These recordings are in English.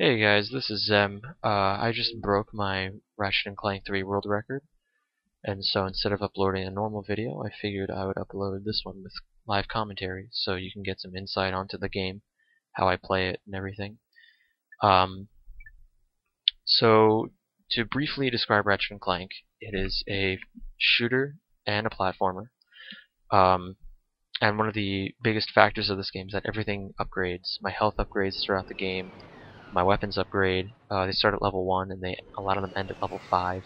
Hey guys, this is Zem. I just broke my Ratchet and Clank 3 world record, and so instead of uploading a normal video, I figured I would upload this one with live commentary, so you can get some insight onto the game, how I play it, and everything. Um, so, to briefly describe Ratchet and Clank, it is a shooter and a platformer. And one of the biggest factors of this game is that everything upgrades. My health upgrades throughout the game. My weapons upgrade. They start at level 1, and a lot of them end at level 5.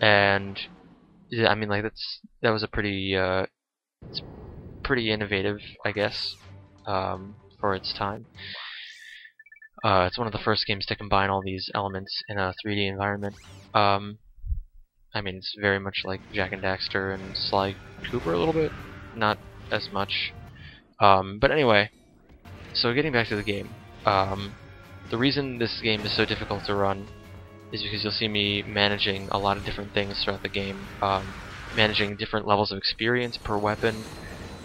And yeah, I mean, like that was a it's pretty innovative, I guess, for its time. It's one of the first games to combine all these elements in a 3D environment. I mean, it's very much like Jak and Daxter and Sly Cooper a little bit, not as much. But anyway. So getting back to the game, the reason this game is so difficult to run is because you'll see me managing a lot of different things throughout the game, managing different levels of experience per weapon,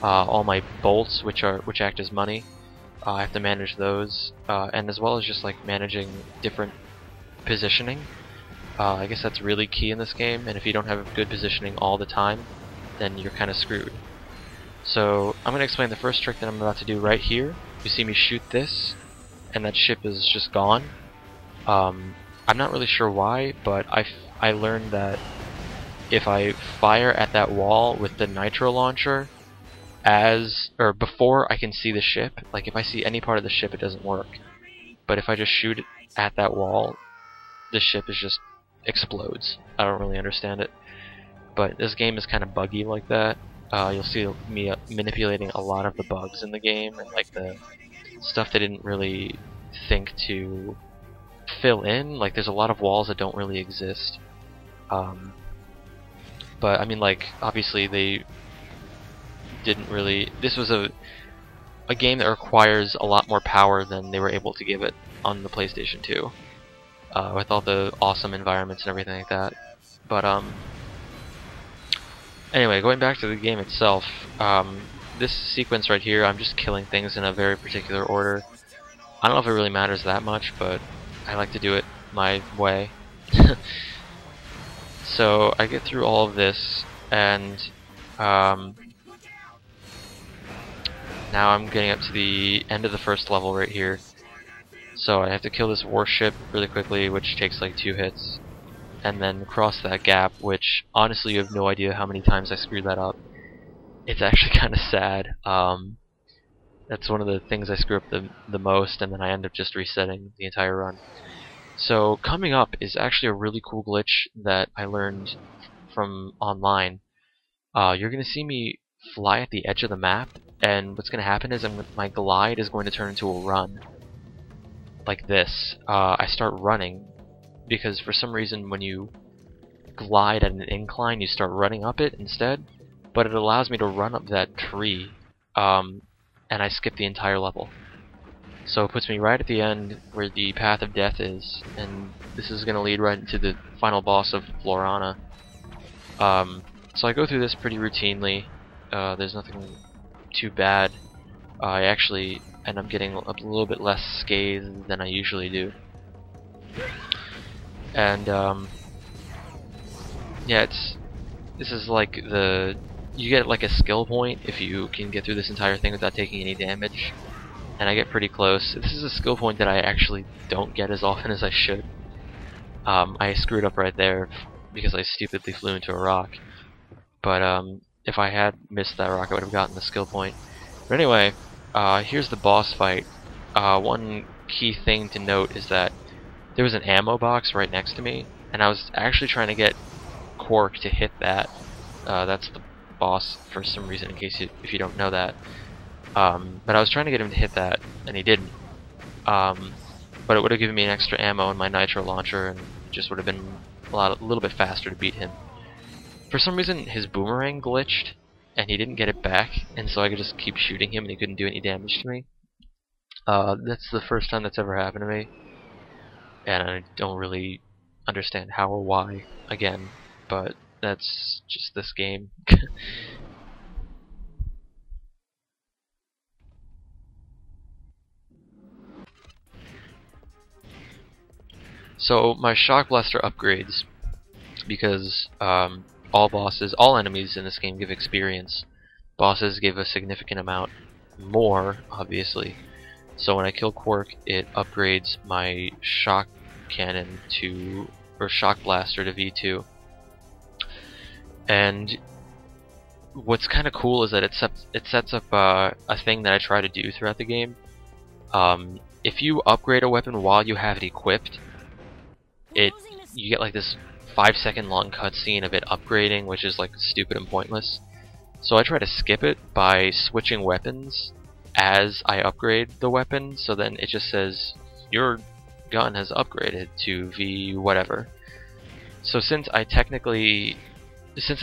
all my bolts, which act as money. I have to manage those, and as well as just like managing different positioning. I guess that's really key in this game, and if you don't have good positioning all the time, then you're kind of screwed. So I'm going to explain the first trick that I'm about to do right here. You see me shoot this, and that ship is just gone. I'm not really sure why, but I learned that if I fire at that wall with the nitro launcher before I can see the ship, like if I see any part of the ship, it doesn't work. But if I just shoot at that wall, the ship just explodes. I don't really understand it, but this game is kind of buggy like that. You'll see me manipulating a lot of the bugs in the game, and like the stuff they didn't really think to fill in. Like there's a lot of walls that don't really exist. But I mean, like obviously they didn't really. This was a game that requires a lot more power than they were able to give it on the PlayStation 2, with all the awesome environments and everything like that. But anyway, going back to the game itself, this sequence right here, I'm just killing things in a very particular order. I don't know if it really matters that much, but I like to do it my way. So I get through all of this, and now I'm getting up to the end of the first level right here. So I have to kill this warship really quickly, which takes like 2 hits. And then cross that gap, which honestly you have no idea how many times I screwed that up. It's actually kind of sad. That's one of the things I screw up the most, and then I end up just resetting the entire run. So coming up is actually a really cool glitch that I learned from online. You're going to see me fly at the edge of the map, and what's going to happen is my glide is going to turn into a run. Like this. I start running, because for some reason when you glide at an incline you start running up it instead, but it allows me to run up that tree, and I skip the entire level. So it puts me right at the end where the path of death is, and this is going to lead right into the final boss of Florana. So I go through this pretty routinely. There's nothing too bad. I actually end up getting a little bit less scathed than I usually do. And yeah, this is like you get like a skill point if you can get through this entire thing without taking any damage, and I get pretty close. This is a skill point that I actually don't get as often as I should. I screwed up right there because I stupidly flew into a rock, but if I had missed that rock I would have gotten the skill point. But anyway, here's the boss fight. One key thing to note is that there was an ammo box right next to me, and I was actually trying to get Quark to hit that. That's the boss for some reason, in case if you don't know that. But I was trying to get him to hit that, and he didn't. But it would have given me an extra ammo in my nitro launcher, and it just would have been a little bit faster to beat him. For some reason, his boomerang glitched, and he didn't get it back, and so I could just keep shooting him, and he couldn't do any damage to me. That's the first time that's ever happened to me. And I don't really understand how or why, again, but that's just this game. So my Shock Blaster upgrades because all enemies in this game give experience. Bosses give a significant amount more, obviously. So when I kill Quark, it upgrades my Shock Cannon to, or Shock Blaster to V2. And what's kind of cool is that it sets up a thing that I try to do throughout the game. If you upgrade a weapon while you have it equipped, you get like this 5-second long cutscene of it upgrading, which is like stupid and pointless. So I try to skip it by switching weapons as I upgrade the weapon, so then it just says your gun has upgraded to V whatever. So since I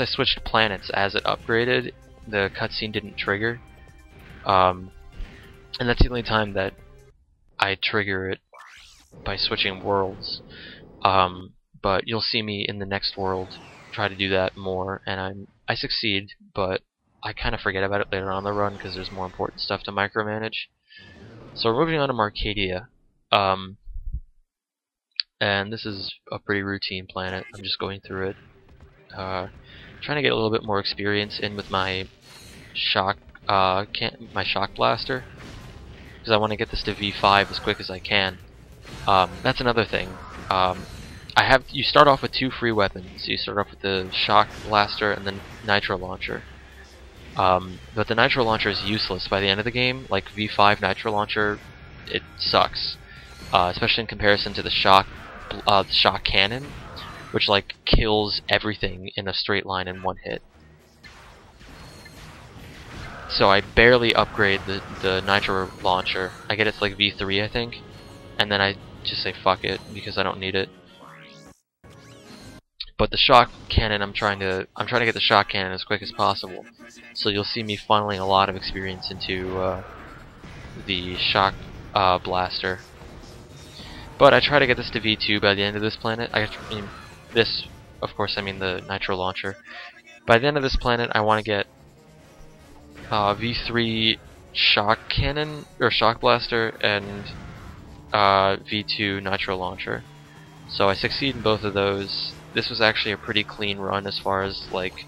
switched planets as it upgraded, the cutscene didn't trigger. And that's the only time that I trigger it by switching worlds. But you'll see me in the next world try to do that more, and I succeed, but I kind of forget about it later on in the run because there's more important stuff to micromanage. So we're moving on to Marcadia. And this is a pretty routine planet. I'm just going through it. Trying to get a little bit more experience in with my shock blaster, because I want to get this to V5 as quick as I can. That's another thing. You start off with 2 free weapons. You start off with the shock blaster and then nitro launcher. But the nitro launcher is useless by the end of the game. Like V5 nitro launcher, it sucks, especially in comparison to the shock cannon, which like kills everything in a straight line in one hit. So I barely upgrade the nitro launcher. I get it to like V3, I think, and then I just say fuck it because I don't need it. But the shock cannon, I'm trying to get the shock cannon as quick as possible. So you'll see me funneling a lot of experience into the shock blaster. But I try to get this to V2 by the end of this planet. I mean the nitro launcher. By the end of this planet, I want to get V3 shock cannon or shock blaster and V2 nitro launcher. So I succeed in both of those. This was actually a pretty clean run as far as like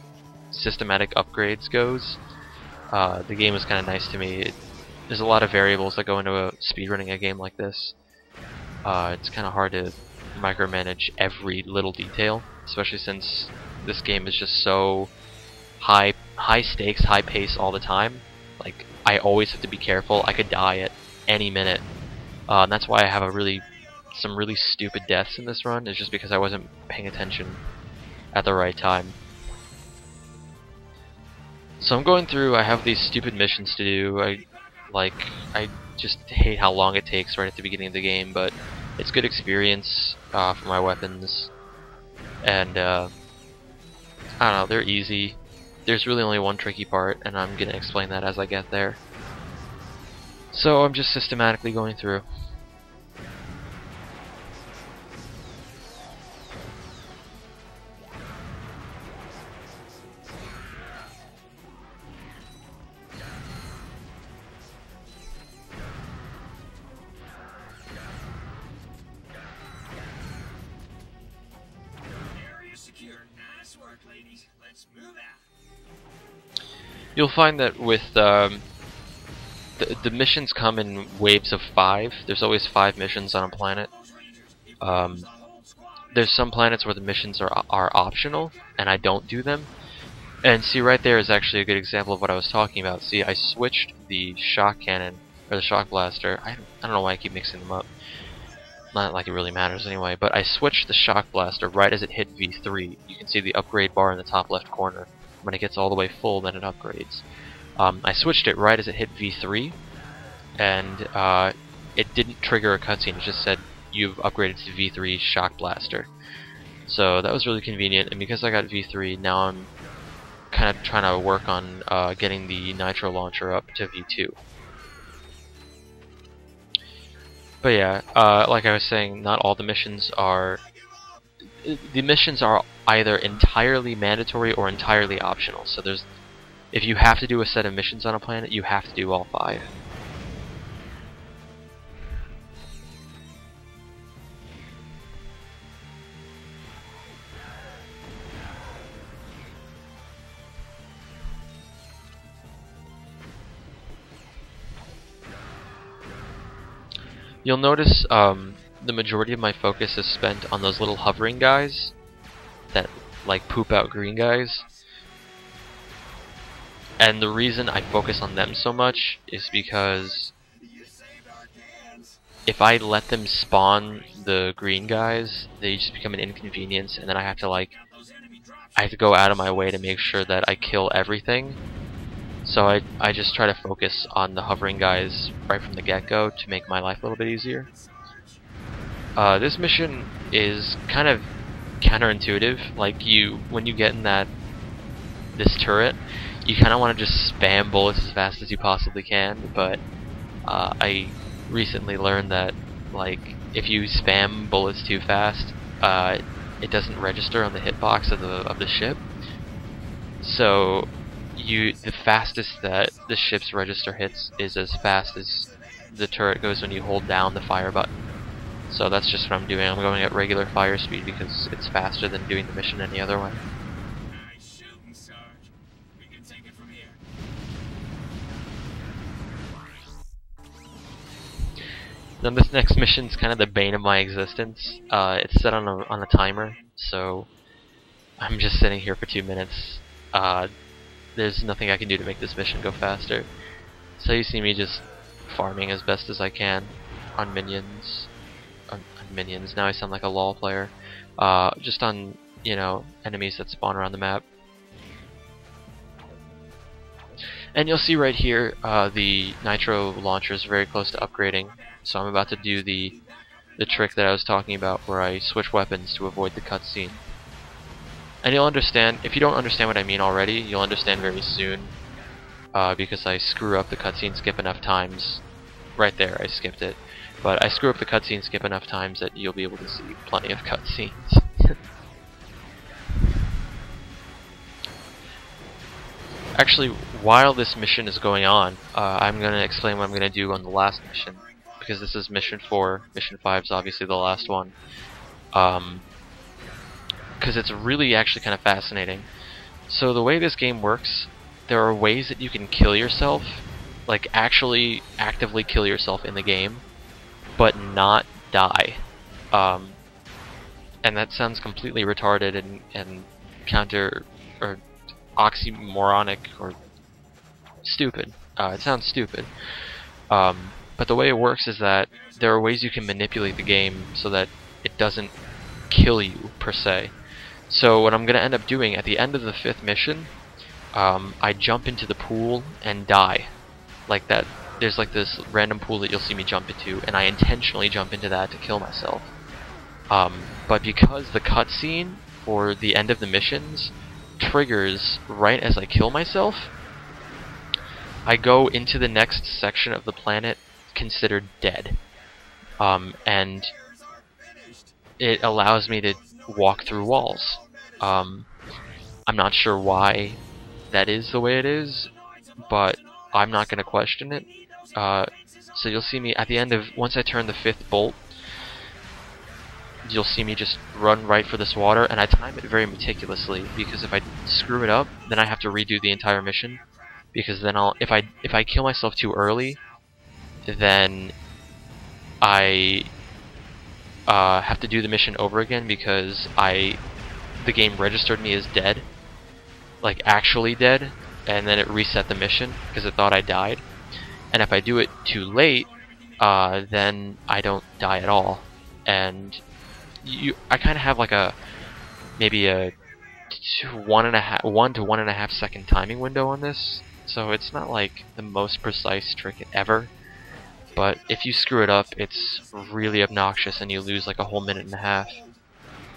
systematic upgrades goes. The game was kind of nice to me. There's a lot of variables that go into speedrunning a game like this. It's kind of hard to micromanage every little detail, especially since this game is just so high stakes, high pace all the time. Like I always have to be careful. I could die at any minute. And that's why I have some really stupid deaths in this run, is just because I wasn't paying attention at the right time. So I'm going through, I have these stupid missions to do. I just hate how long it takes right at the beginning of the game, but it's good experience for my weapons. And I don't know, they're easy. There's really only one tricky part, and I'm gonna explain that as I get there. So I'm just systematically going through. You'll find that with the missions come in waves of 5. There's always 5 missions on a planet. There's some planets where the missions are optional, and I don't do them. And see, right there is actually a good example of what I was talking about. See, I switched the shock cannon, or the shock blaster. I don't know why I keep mixing them up. Not like it really matters anyway, but I switched the shock blaster right as it hit V3. You can see the upgrade bar in the top left corner. When it gets all the way full, then it upgrades. I switched it right as it hit V3, and it didn't trigger a cutscene. It just said, you've upgraded to V3 shock blaster. So that was really convenient, and because I got V3, now I'm kind of trying to work on getting the nitro launcher up to V2. But yeah, like I was saying, not all the missions are... The missions are either entirely mandatory or entirely optional. So if you have to do a set of missions on a planet, you have to do all 5. You'll notice the majority of my focus is spent on those little hovering guys that like poop out green guys. And the reason I focus on them so much is because if I let them spawn the green guys, they just become an inconvenience, and then I have to go out of my way to make sure that I kill everything. So I just try to focus on the hovering guys right from the get-go to make my life a little bit easier. This mission is kind of counterintuitive. Like when you get in this turret, you kind of want to just spam bullets as fast as you possibly can, but I recently learned that like if you spam bullets too fast, it doesn't register on the hitbox of the ship. So the fastest that the ship's register hits is as fast as the turret goes when you hold down the fire button. So that's just what I'm doing. I'm going at regular fire speed because it's faster than doing the mission any other way. Now this next mission's kind of the bane of my existence. It's set on a timer, so I'm just sitting here for 2 minutes. There's nothing I can do to make this mission go faster. So you see me just farming as best as I can on minions. On minions. Now I sound like a LoL player. Just on, enemies that spawn around the map. And you'll see right here, the nitro launcher is very close to upgrading. So I'm about to do the trick that I was talking about, where I switch weapons to avoid the cutscene. And you'll understand, if you don't understand what I mean already, you'll understand very soon, because I screw up the cutscene skip enough times. Right there, I skipped it. But I screw up the cutscene skip enough times that you'll be able to see plenty of cutscenes. Actually, while this mission is going on, I'm going to explain what I'm going to do on the last mission. Because this is mission 4, mission 5 is obviously the last one. Because it's really actually kind of fascinating. So the way this game works, there are ways that you can kill yourself, like actually actively kill yourself in the game, but not die. And that sounds completely retarded and counter or oxymoronic or stupid. It sounds stupid. But the way it works is that there are ways you can manipulate the game so that it doesn't kill you, per se. So what I'm going to end up doing at the end of the 5th mission, I jump into the pool and die. Like that. There's like this random pool that you'll see me jump into, and I intentionally jump into that to kill myself. But because the cutscene for the end of the missions triggers right as I kill myself, I go into the next section of the planet considered dead. And it allows me to walk through walls. I'm not sure why that is the way it is, but I'm not going to question it. So you'll see me at the end of, once I turn the 5th bolt, you'll see me just run right for this water, and I time it very meticulously, because if I screw it up, then I have to redo the entire mission. Because then if I kill myself too early, then I have to do the mission over again, because the game registered me as dead, like actually dead, and then it reset the mission because it thought I died. And if I do it too late, then I don't die at all. And I kind of have like maybe a 1 to 1.5 second timing window on this. So it's not like the most precise trick ever, but if you screw it up, it's really obnoxious and you lose like a whole 1.5 minutes.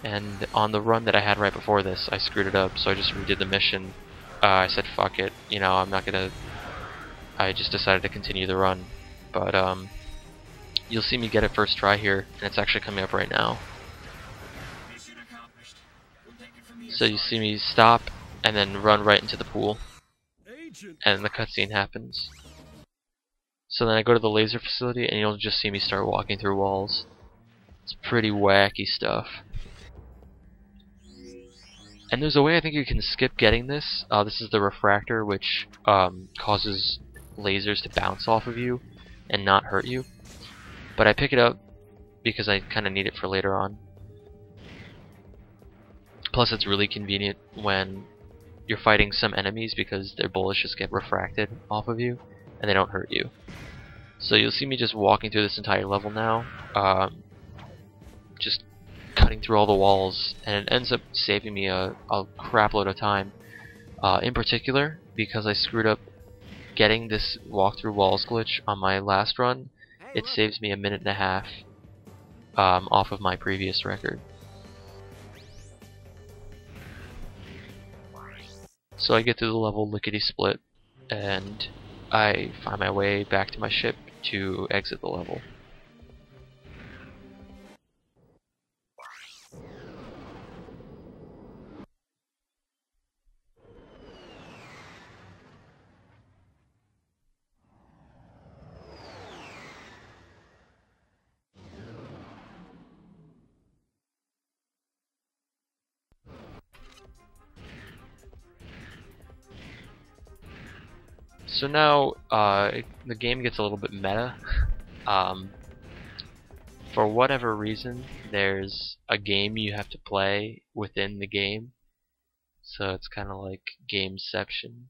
And on the run that I had right before this, I screwed it up, so I just redid the mission. I said fuck it, I'm not gonna... I just decided to continue the run. But you'll see me get it first try here, and it's actually coming up right now. So you see me stop, and then run right into the pool. And the cutscene happens. So then I go to the laser facility, and you'll just see me start walking through walls. It's pretty wacky stuff. And there's a way I think you can skip getting this. This is the refractor, which causes lasers to bounce off of you and not hurt you. But I pick it up because I kind of need it for later on. Plus it's really convenient when you're fighting some enemies because their bullets just get refracted off of you and they don't hurt you. So you'll see me just walking through this entire level now, just cutting through all the walls, and it ends up saving me a crap load of time. In particular, because I screwed up getting this walk through walls glitch on my last run, it saves me 1.5 minutes off of my previous record. So I get through the level lickety-split, and I find my way back to my ship to exit the level. So now the game gets a little bit meta. For whatever reason, there's a game you have to play within the game. So it's kind of like gameception.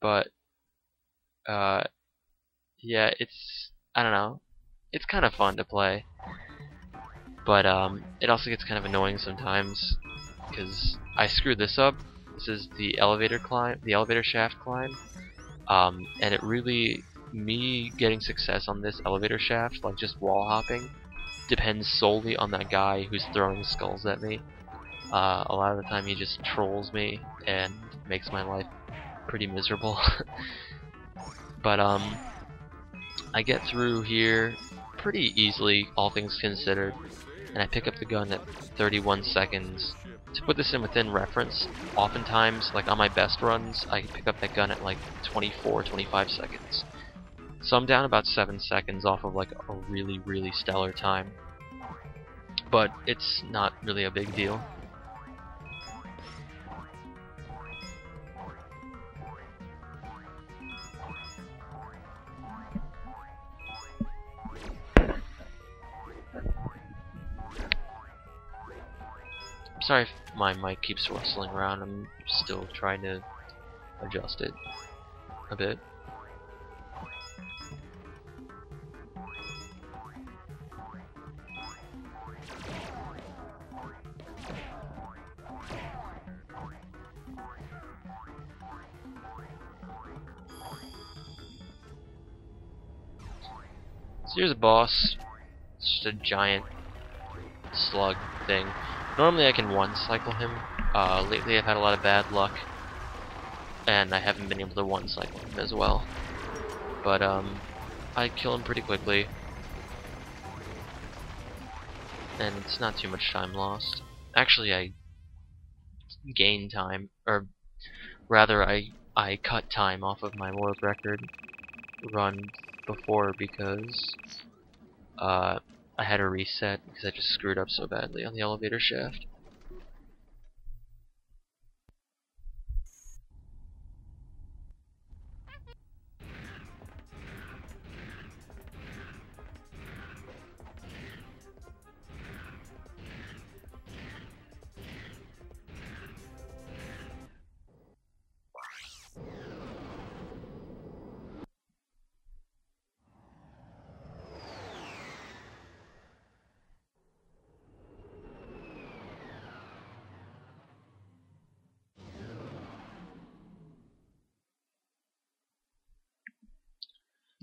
But yeah, I don't know. It's kind of fun to play. But it also gets kind of annoying sometimes because I screwed this up. This is the elevator climb, the elevator shaft climb, and it really, me getting success on this elevator shaft, like just wall hopping, depends solely on that guy who's throwing skulls at me. A lot of the time he just trolls me and makes my life pretty miserable. But I get through here pretty easily, all things considered, and I pick up the gun at 31 seconds. To put this in within reference, oftentimes, like on my best runs, I pick up that gun at like 24, 25 seconds. So I'm down about 7 seconds off of like a really, really stellar time. But it's not really a big deal. Sorry if my mic keeps rustling around, I'm still trying to adjust it a bit. So here's a boss. It's just a giant slug thing. Normally I can one-cycle him. Lately I've had a lot of bad luck, and I haven't been able to one-cycle him as well. But I kill him pretty quickly, and it's not too much time lost. Actually, I gain time, or rather I cut time off of my world record run before because I had a reset because I just screwed up so badly on the elevator shaft.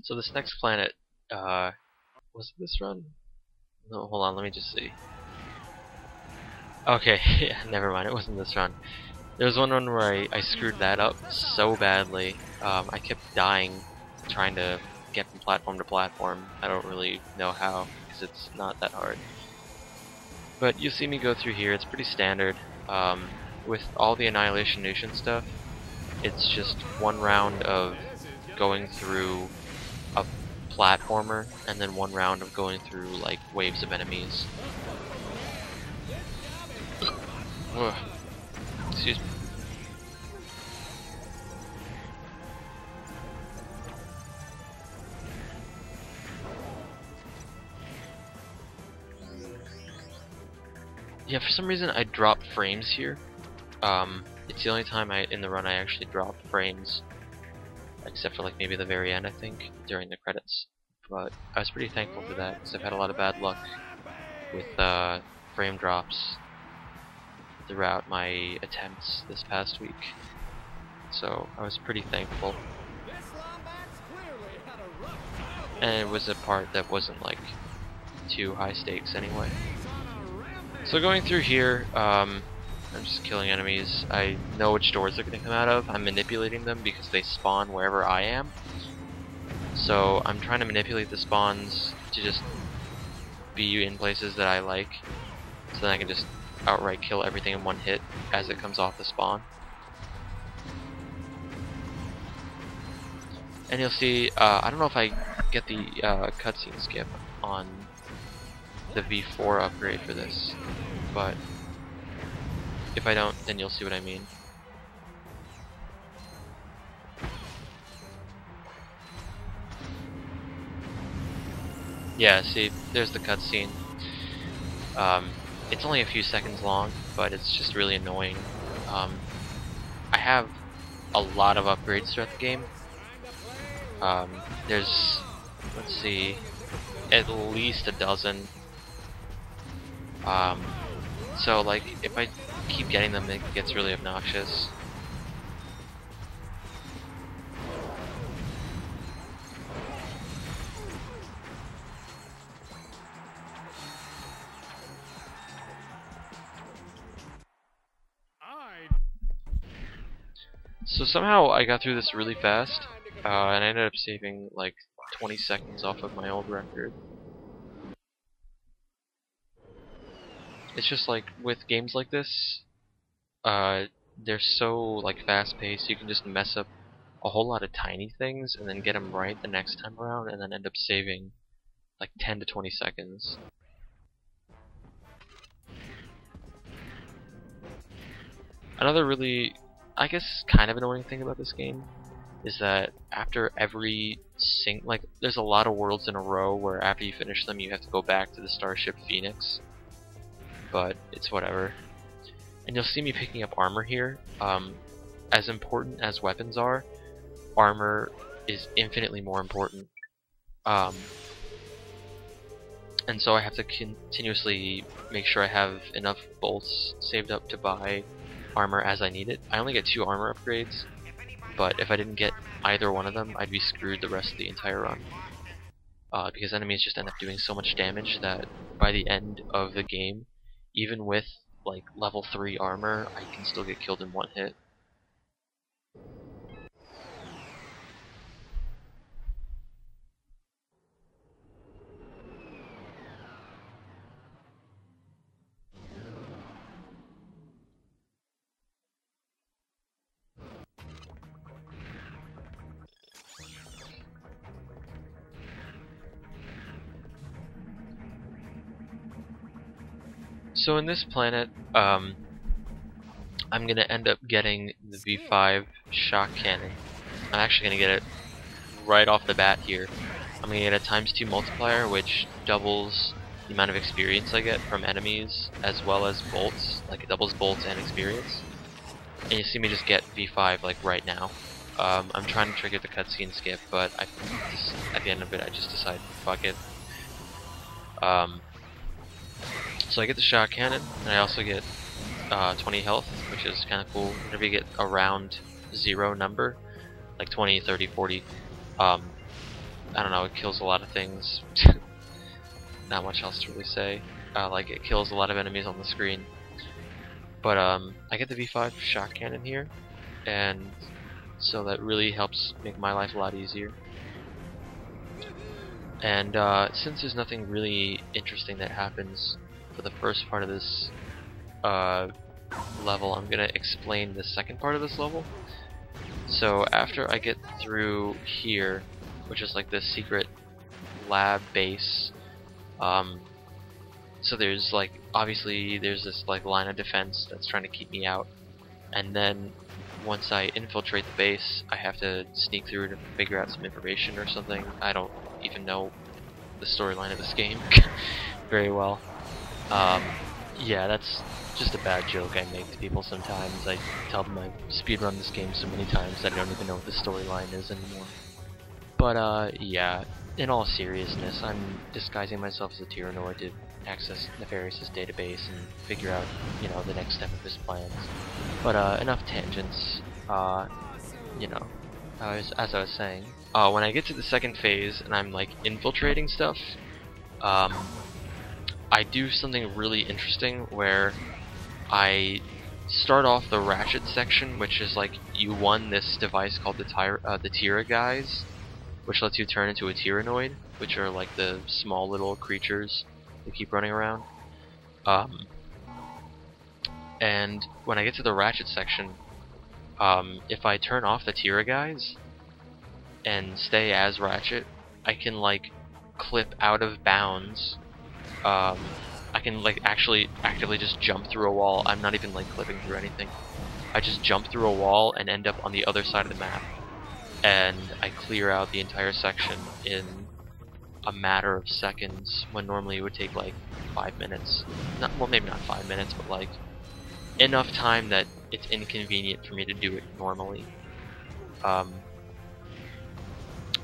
So this next planet, was it this run? No, hold on, let me just see. Okay, yeah, never mind, it wasn't this run. There was one run where I screwed that up so badly. I kept dying trying to get from platform to platform. I don't really know how, because it's not that hard. But you'll see me go through here, it's pretty standard. With all the Annihilation Nation stuff, it's just one round of going through a platformer, and then one round of going through like waves of enemies. Ugh. Excuse me. Yeah, for some reason I dropped frames here. It's the only time in the run I actually dropped frames, except for like maybe the very end, I think, during the credits. But I was pretty thankful for that because I've had a lot of bad luck with frame drops throughout my attempts this past week. So I was pretty thankful. And it was a part that wasn't like too high stakes anyway. So going through here, I'm just killing enemies. I know which doors they're going to come out of. I'm manipulating them because they spawn wherever I am. So I'm trying to manipulate the spawns to just be in places that I like, so then I can just outright kill everything in one hit as it comes off the spawn. And you'll see, I don't know if I get the cutscene skip on the V4 upgrade for this, but if I don't, then you'll see what I mean. Yeah, see, there's the cutscene. It's only a few seconds long, but it's just really annoying. I have a lot of upgrades throughout the game. There's, let's see, at least a dozen. So like, if I keep getting them, it gets really obnoxious. So somehow I got through this really fast, and I ended up saving like 20 seconds off of my old record. It's just like, with games like this, they're so like fast-paced, you can just mess up a whole lot of tiny things and then get them right the next time around, and then end up saving like 10 to 20 seconds. Another really, I guess, kind of annoying thing about this game is that after every like, there's a lot of worlds in a row where after you finish them you have to go back to the Starship Phoenix, but it's whatever. And you'll see me picking up armor here. As important as weapons are, armor is infinitely more important. And so I have to continuously make sure I have enough bolts saved up to buy armor as I need it. I only get 2 armor upgrades, but if I didn't get either one of them, I'd be screwed the rest of the entire run. Because enemies just end up doing so much damage that by the end of the game, even with like level 3 armor, I can still get killed in one hit. So in this planet, I'm gonna end up getting the V5 shock cannon. I'm actually gonna get it right off the bat here. I'm gonna get a ×2 multiplier, which doubles the amount of experience I get from enemies, as well as bolts. Like, it doubles bolts and experience. And you see me just get V5 like right now. I'm trying to trigger the cutscene skip, but at the end of it, I just decided, fuck it. So I get the shock cannon, and I also get 20 health, which is kind of cool. Whenever you get a round 0 number, like 20, 30, 40, I don't know, it kills a lot of things. Not much else to really say. Like, it kills a lot of enemies on the screen. But I get the V5 shock cannon here, and so that really helps make my life a lot easier. And since there's nothing really interesting that happens for the first part of this level, I'm gonna explain the second part of this level. So after I get through here, which is like this secret lab base, so there's like, obviously there's this like line of defense that's trying to keep me out, and then once I infiltrate the base, I have to sneak through to figure out some information or something. I don't even know the storyline of this game very well. Yeah, that's just a bad joke I make to people sometimes. I tell them I've speedrun this game so many times that I don't even know what the storyline is anymore. But yeah, in all seriousness, I'm disguising myself as a Tyranoid to access Nefarious' database and figure out, you know, the next step of his plans. But enough tangents. You know, as I was saying, when I get to the second phase and I'm like infiltrating stuff, I do something really interesting where I start off the Ratchet section, which is like you won this device called the Tyra guys, which lets you turn into a Tyranoid, which are like the small little creatures that keep running around. And when I get to the Ratchet section, if I turn off the Tyra guys and stay as Ratchet, I can like clip out of bounds. I can like actually actively just jump through a wall. I'm not even like clipping through anything. I just jump through a wall and end up on the other side of the map, and I clear out the entire section in a matter of seconds when normally it would take like 5 minutes. Well, maybe not 5 minutes, but like enough time that it's inconvenient for me to do it normally. And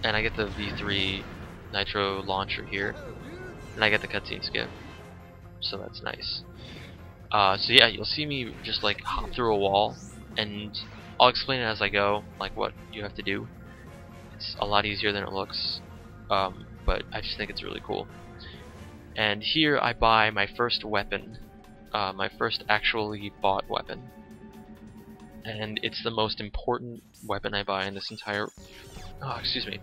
I get the V3 Nitro launcher here, and I get the cutscene skip, so that's nice. So yeah, you'll see me just like hop through a wall, and I'll explain it as I go, like what you have to do. It's a lot easier than it looks, but I just think it's really cool. And here I buy my first weapon, my first actually bought weapon, and it's the most important weapon I buy in this entire. Excuse me.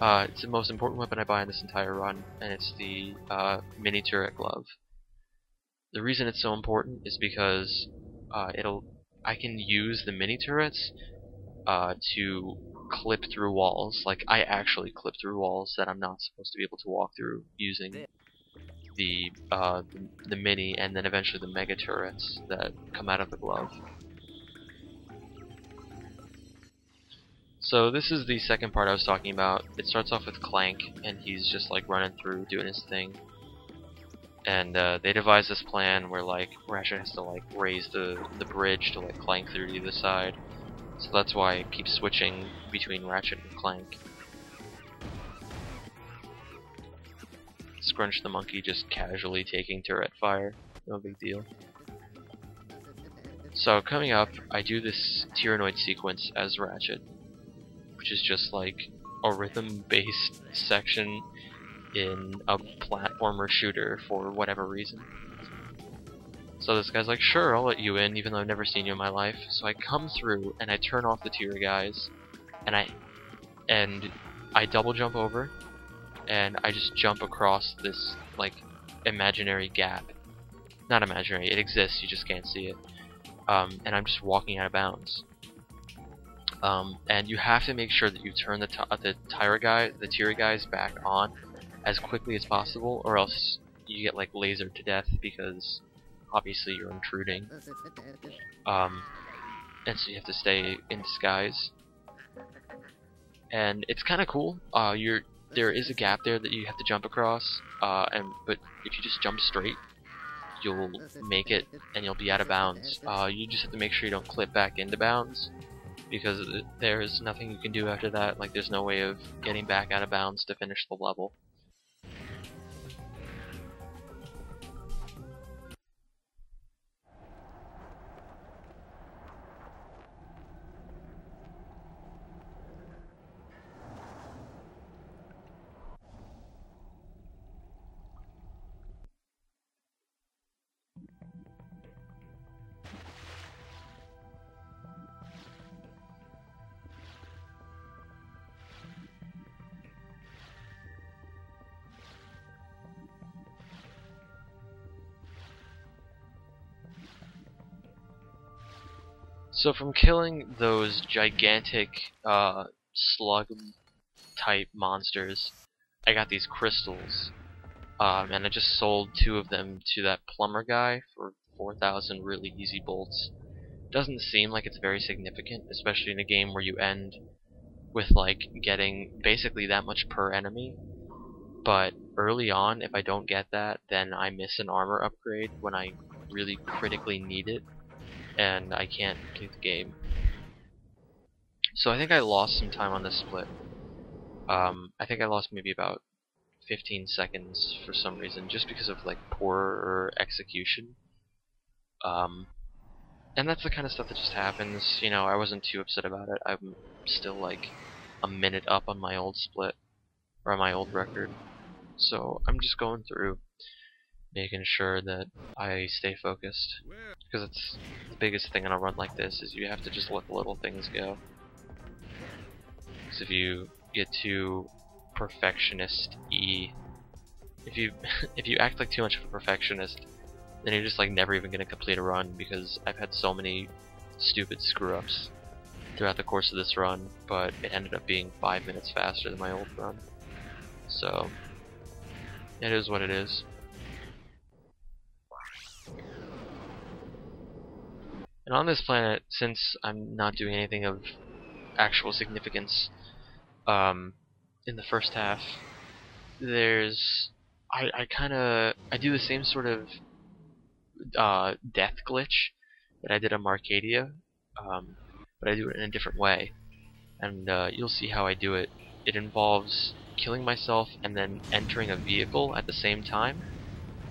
It's the most important weapon I buy in this entire run, and it's the mini turret glove. The reason it's so important is because I can use the mini turrets to clip through walls. Like I actually clip through walls that I'm not supposed to be able to walk through using the mini and then eventually the mega turrets that come out of the glove. So this is the second part I was talking about. It starts off with Clank, and he's just like running through doing his thing. And they devise this plan where like Ratchet has to like raise the bridge to like clank through to the other side. So that's why I keep switching between Ratchet and Clank. Scrunch the monkey just casually taking turret fire. No big deal. So coming up, I do this Tyranoid sequence as Ratchet, which is just like a rhythm-based section in a platformer shooter for whatever reason. So this guy's like, sure, I'll let you in, even though I've never seen you in my life. So I come through and I turn off the tier guys, and I double jump over, and I just jump across this like imaginary gap. Not imaginary, it exists, you just can't see it. And I'm just walking out of bounds. And you have to make sure that you turn the tier guys back on as quickly as possible, or else you get like lasered to death because obviously you're intruding. And so you have to stay in disguise. And it's kind of cool. There is a gap there that you have to jump across, but if you just jump straight, you'll make it and you'll be out of bounds. You just have to make sure you don't clip back into bounds, because there's nothing you can do after that. Like there's no way of getting back out of bounds to finish the level. So from killing those gigantic slug type monsters, I got these crystals, and I just sold 2 of them to that plumber guy for 4,000 really easy bolts. Doesn't seem like it's very significant, especially in a game where you end with like getting basically that much per enemy. But early on, if I don't get that, then I miss an armor upgrade when I really critically need it, and I can't complete the game. So I think I lost some time on this split. I think I lost maybe about 15 seconds for some reason, just because of like poor execution. And that's the kind of stuff that just happens. You know, I wasn't too upset about it. I'm still like a minute up on my old split, or on my old record. So I'm just going through, making sure that I stay focused. Because it's the biggest thing in a run like this, is you have to just let the little things go. Because if you get too perfectionist-y, if you act like too much of a perfectionist, then you're just like never even gonna complete a run, because I've had so many stupid screw-ups throughout the course of this run, but it ended up being 5 minutes faster than my old run. So it is what it is. And on this planet, since I'm not doing anything of actual significance in the first half, there's I do the same sort of death glitch that I did on Marcadia, but I do it in a different way, and you'll see how I do it. It involves killing myself and then entering a vehicle at the same time,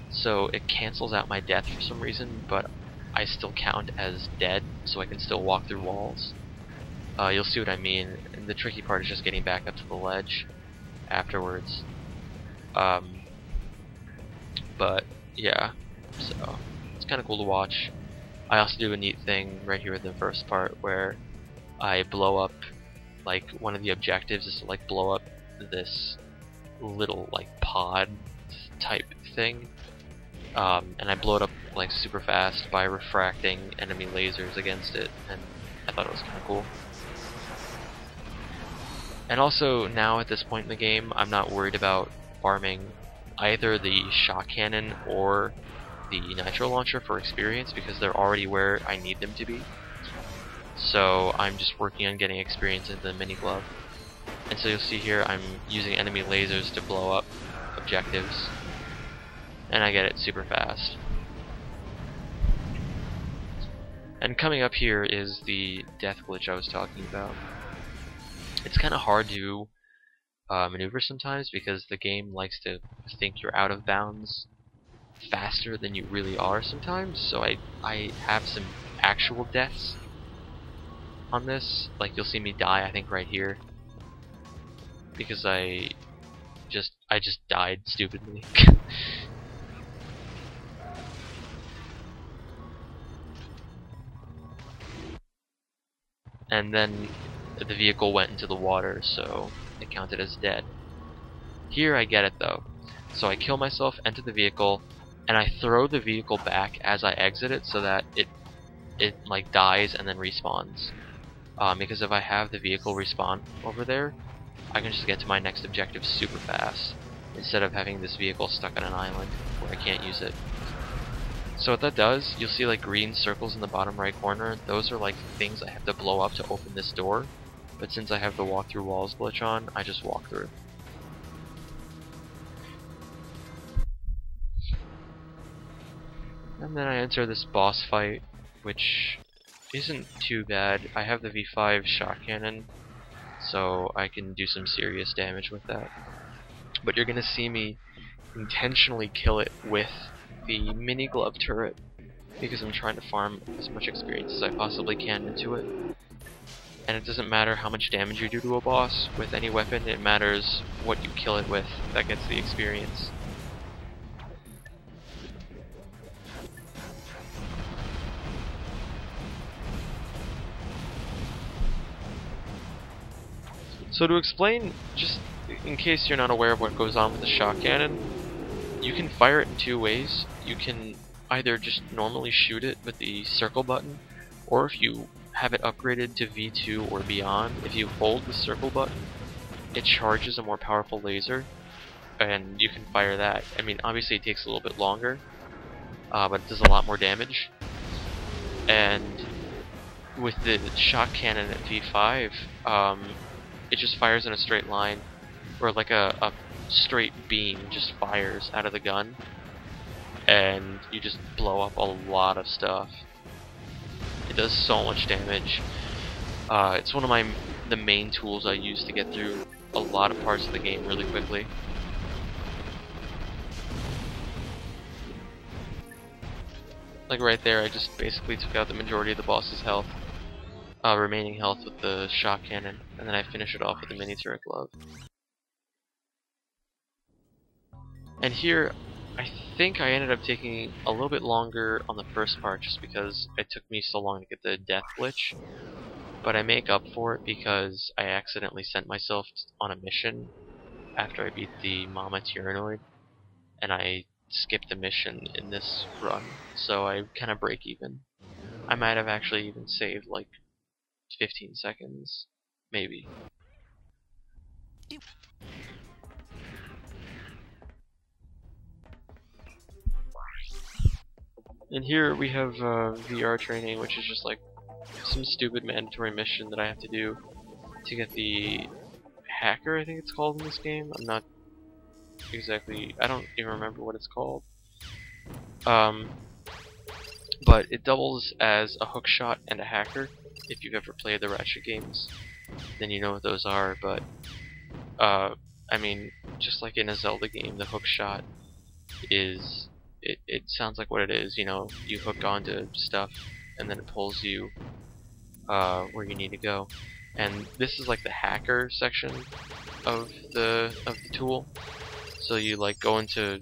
so it cancels out my death for some reason, but I still count as dead, so I can still walk through walls. You'll see what I mean, and the tricky part is just getting back up to the ledge afterwards. But yeah, so it's kind of cool to watch. I also do a neat thing right here in the first part where I blow up, like, one of the objectives is to like blow up this little like pod type thing, and I blow it up like super fast by refracting enemy lasers against it, and I thought it was kind of cool. And also now at this point in the game, I'm not worried about farming either the shock cannon or the nitro launcher for experience, because they're already where I need them to be. So I'm just working on getting experience into the mini glove. And so you'll see here I'm using enemy lasers to blow up objectives, and I get it super fast. And coming up here is the death glitch I was talking about. It's kind of hard to maneuver sometimes, because the game likes to think you're out of bounds faster than you really are sometimes, so I have some actual deaths on this. Like, you'll see me die, I think, right here, because I just died stupidly. And then the vehicle went into the water, so it counted as dead. Here I get it though. So I kill myself, enter the vehicle, and I throw the vehicle back as I exit it, so that it like dies and then respawns. Because if I have the vehicle respawn over there, I can just get to my next objective super fast, instead of having this vehicle stuck on an island where I can't use it. So what that does, you'll see like green circles in the bottom right corner. Those are like things I have to blow up to open this door. But since I have the walk through walls glitch on, I just walk through. And then I enter this boss fight, which isn't too bad. I have the V5 shock cannon, so I can do some serious damage with that. But you're gonna see me intentionally kill it with the mini glove turret, because I'm trying to farm as much experience as I possibly can into it. And it doesn't matter how much damage you do to a boss with any weapon, it matters what you kill it with that gets the experience. So to explain, just in case you're not aware of what goes on with the shock cannon, you can fire it in two ways. You can either just normally shoot it with the circle button, or if you have it upgraded to V2 or beyond, if you hold the circle button, it charges a more powerful laser, and you can fire that. I mean, obviously it takes a little bit longer, but it does a lot more damage. And with the shock cannon at V5, it just fires in a straight line, or like a straight beam just fires out of the gun. and you just blow up a lot of stuff. It does so much damage. It's one of the main tools I use to get through a lot of parts of the game really quickly. Like right there, I just basically took out the majority of the boss's health, remaining health with the shock cannon, and then I finish it off with the mini turret glove. And here, I think I ended up taking a little bit longer on the first part just because it took me so long to get the death glitch. But I make up for it because I accidentally sent myself on a mission after I beat the Mama Tyrannoid, and I skipped the mission in this run, so I kind of break even. I might have actually even saved like 15 seconds, maybe. And here we have VR training, which is just like some stupid mandatory mission that I have to do to get the hacker, I think it's called in this game. I'm not exactly, I don't even remember what it's called. But it doubles as a hookshot and a hacker. If you've ever played the Ratchet games, then you know what those are. But I mean, just like in a Zelda game, the hookshot is it sounds like what it is. You know, you hook onto stuff, and then it pulls you where you need to go. And this is like the hacker section of the tool. So you like go into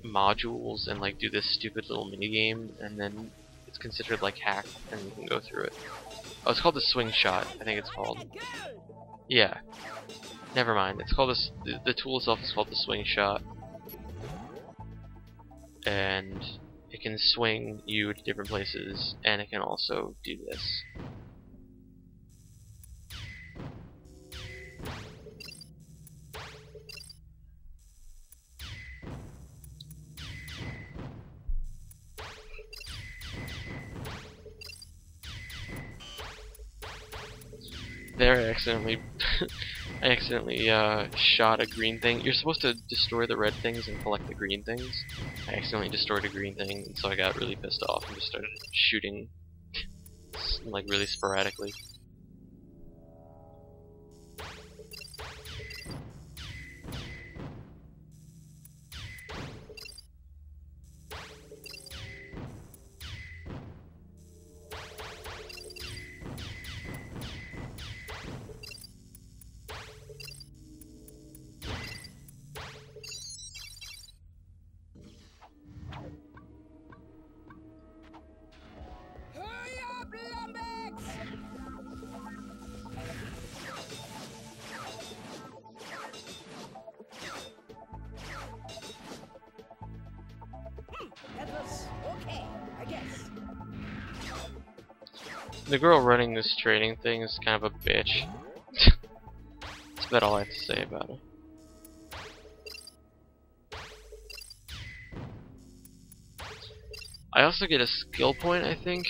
modules and like do this stupid little mini game, and then it's considered like hacked, and you can go through it. Oh, it's called the swing shot, I think it's called. Yeah. Never mind. It's called the tool itself is called the swing shot, and it can swing you to different places, and it can also do this. There, I accidentally shot a green thing. You're supposed to destroy the red things and collect the green things. I accidentally destroyed a green thing, and so I got really pissed off and just started shooting like really sporadically. The girl running this training thing is kind of a bitch. That's about all I have to say about it. I also get a skill point, I think,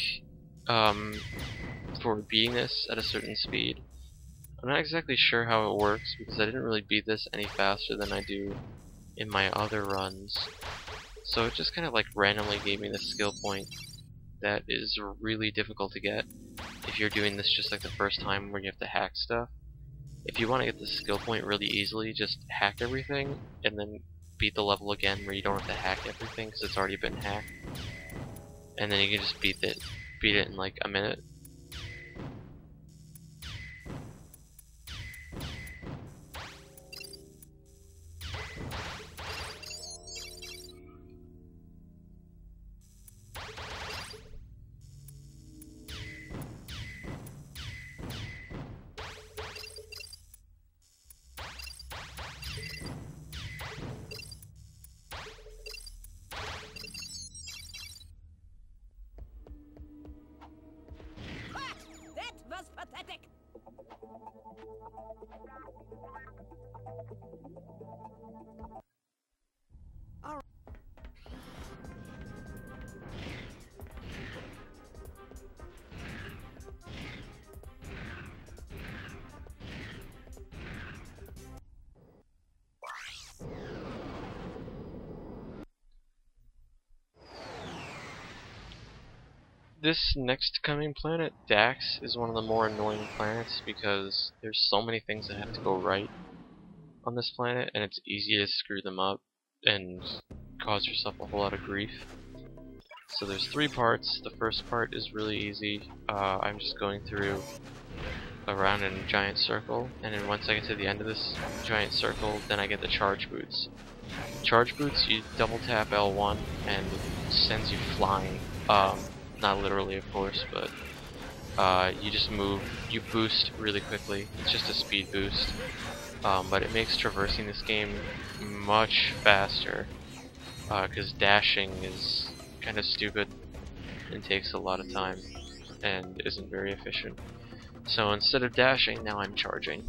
for beating this at a certain speed. I'm not exactly sure how it works because I didn't really beat this any faster than I do in my other runs. So it just kind of like randomly gave me this skill point that is really difficult to get if you're doing this just like the first time where you have to hack stuff. If you want to get the skill point really easily, just hack everything and then beat the level again where you don't have to hack everything because it's already been hacked. And then you can just beat it in like a minute. Pathetic. This next coming planet, Dax, is one of the more annoying planets because there's so many things that have to go right on this planet, and it's easy to screw them up and cause yourself a whole lot of grief. So there's 3 parts. The first part is really easy. I'm just going through around in a giant circle, and then once I get to the end of this giant circle, then I get the charge boots. Charge boots, you double tap L1 and it sends you flying. Not literally, of course, but you just move, you boost really quickly. It's just a speed boost, but it makes traversing this game much faster, because dashing is kind of stupid and takes a lot of time and isn't very efficient. So instead of dashing, now I'm charging.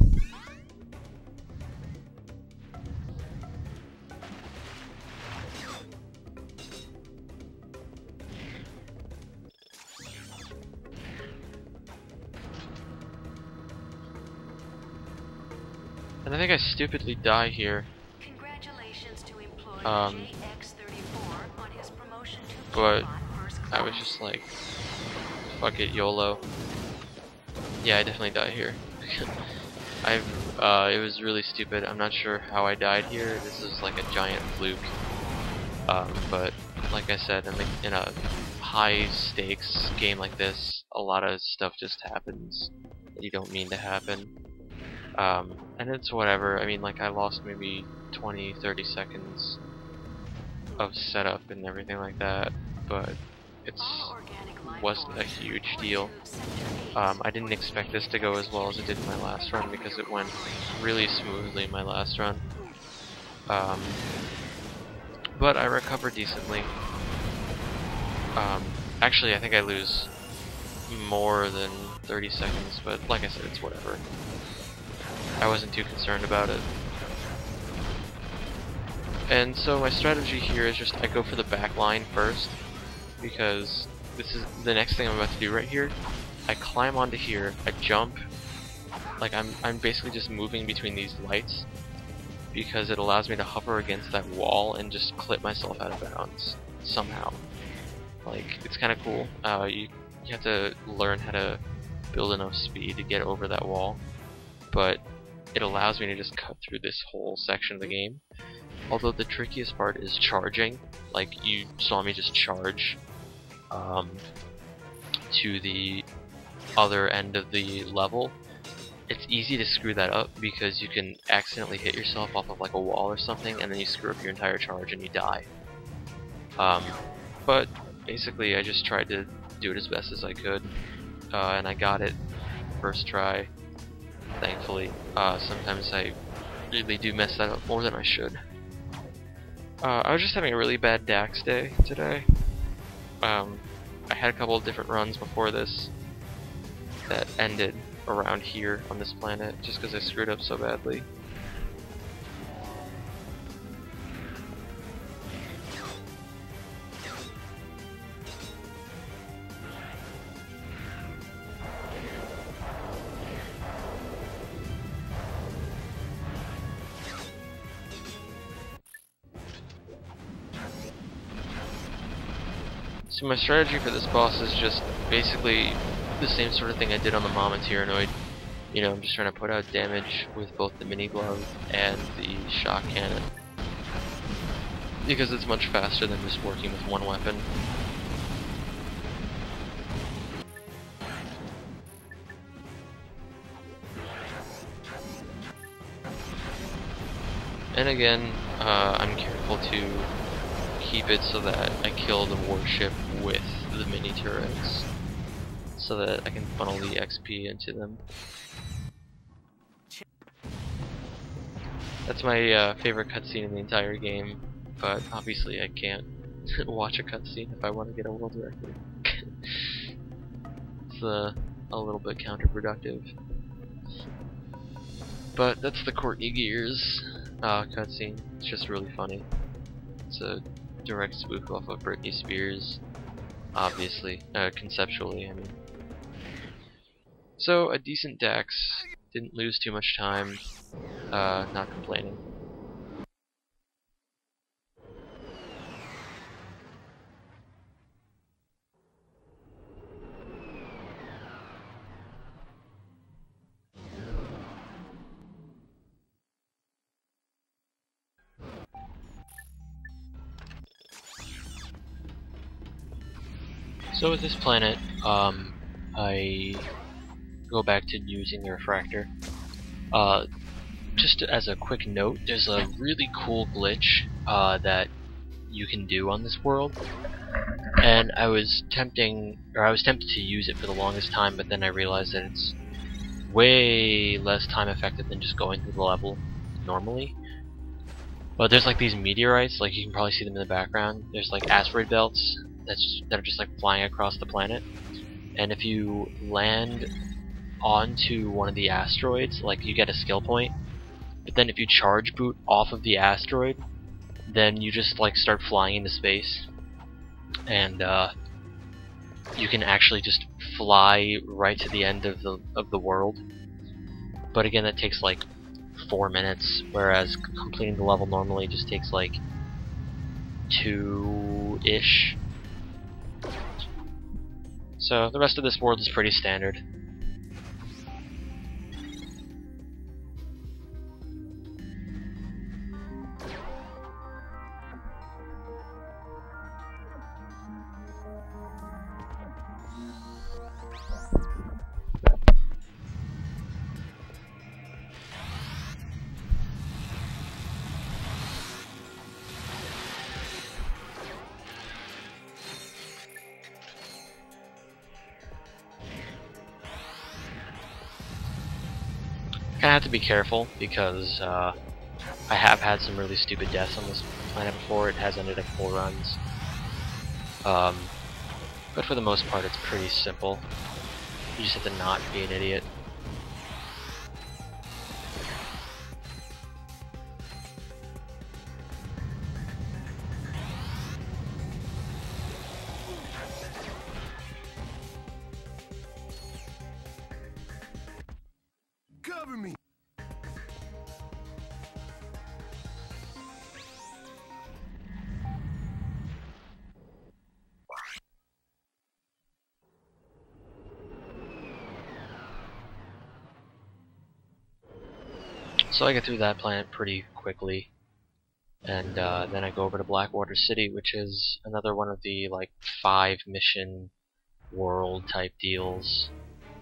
And I think I stupidly die here. Congratulations to employee JX34 on his promotion to But first class. I was just like, fuck it, YOLO. Yeah, I definitely died here. It was really stupid. I'm not sure how I died here. This is like a giant fluke. But like I said, in a high stakes game like this, a lot of stuff just happens that you don't mean to happen. And it's whatever. I mean, like, I lost maybe 20-30 seconds of setup and everything like that, but it wasn't a huge deal. I didn't expect this to go as well as it did in my last run, because it went really smoothly in my last run. But I recovered decently. Actually, I think I lose more than 30 seconds, but like I said, it's whatever. I wasn't too concerned about it. And so my strategy here is just I go for the back line first, because this is the next thing I'm about to do right here. I climb onto here, I jump, like I'm basically just moving between these lights, because it allows me to hover against that wall and just clip myself out of bounds somehow. Like, it's kind of cool. You have to learn how to build enough speed to get over that wall, but it allows me to just cut through this whole section of the game. Although the trickiest part is charging. Like, you saw me just charge to the other end of the level. It's easy to screw that up because you can accidentally hit yourself off of like a wall or something, and then you screw up your entire charge and you die. But basically I just tried to do it as best as I could, and I got it first try, thankfully. Sometimes I really do mess that up more than I should. I was just having a really bad Dax day today. I had a couple of different runs before this that ended around here on this planet just because I screwed up so badly. So my strategy for this boss is just basically the same sort of thing I did on the Mama Tyranoid. You know, I'm just trying to put out damage with both the mini glove and the shock cannon, because it's much faster than just working with one weapon. And again, I'm careful to keep it so that I kill the warship with the mini turrets, so that I can funnel the XP into them. That's my favorite cutscene in the entire game, but obviously I can't watch a cutscene if I want to get a world record. It's a little bit counterproductive. But that's the Courtney Gears cutscene. It's just really funny. It's a direct spoof off of Britney Spears, obviously, conceptually, I mean. So, a decent Dax, didn't lose too much time, not complaining. So with this planet, I go back to using the refractor. Just as a quick note, there's a really cool glitch that you can do on this world, and I was tempted to use it for the longest time, but then I realized that it's way less time effective than just going through the level normally. But there's like these meteorites, like you can probably see them in the background. There's like asteroid belts that are just like flying across the planet, and if you land onto one of the asteroids, like you get a skill point. But then if you charge boot off of the asteroid, then you just like start flying into space, and you can actually just fly right to the end of the world. But again, that takes like 4 minutes, whereas completing the level normally just takes like 2-ish. So the rest of this world is pretty standard. I have to be careful because I have had some really stupid deaths on this planet before. It has ended up full runs. But for the most part it's pretty simple. You just have to not be an idiot. Cover me. So I get through that planet pretty quickly, and then I go over to Blackwater City, which is another one of the like 5 mission world type deals.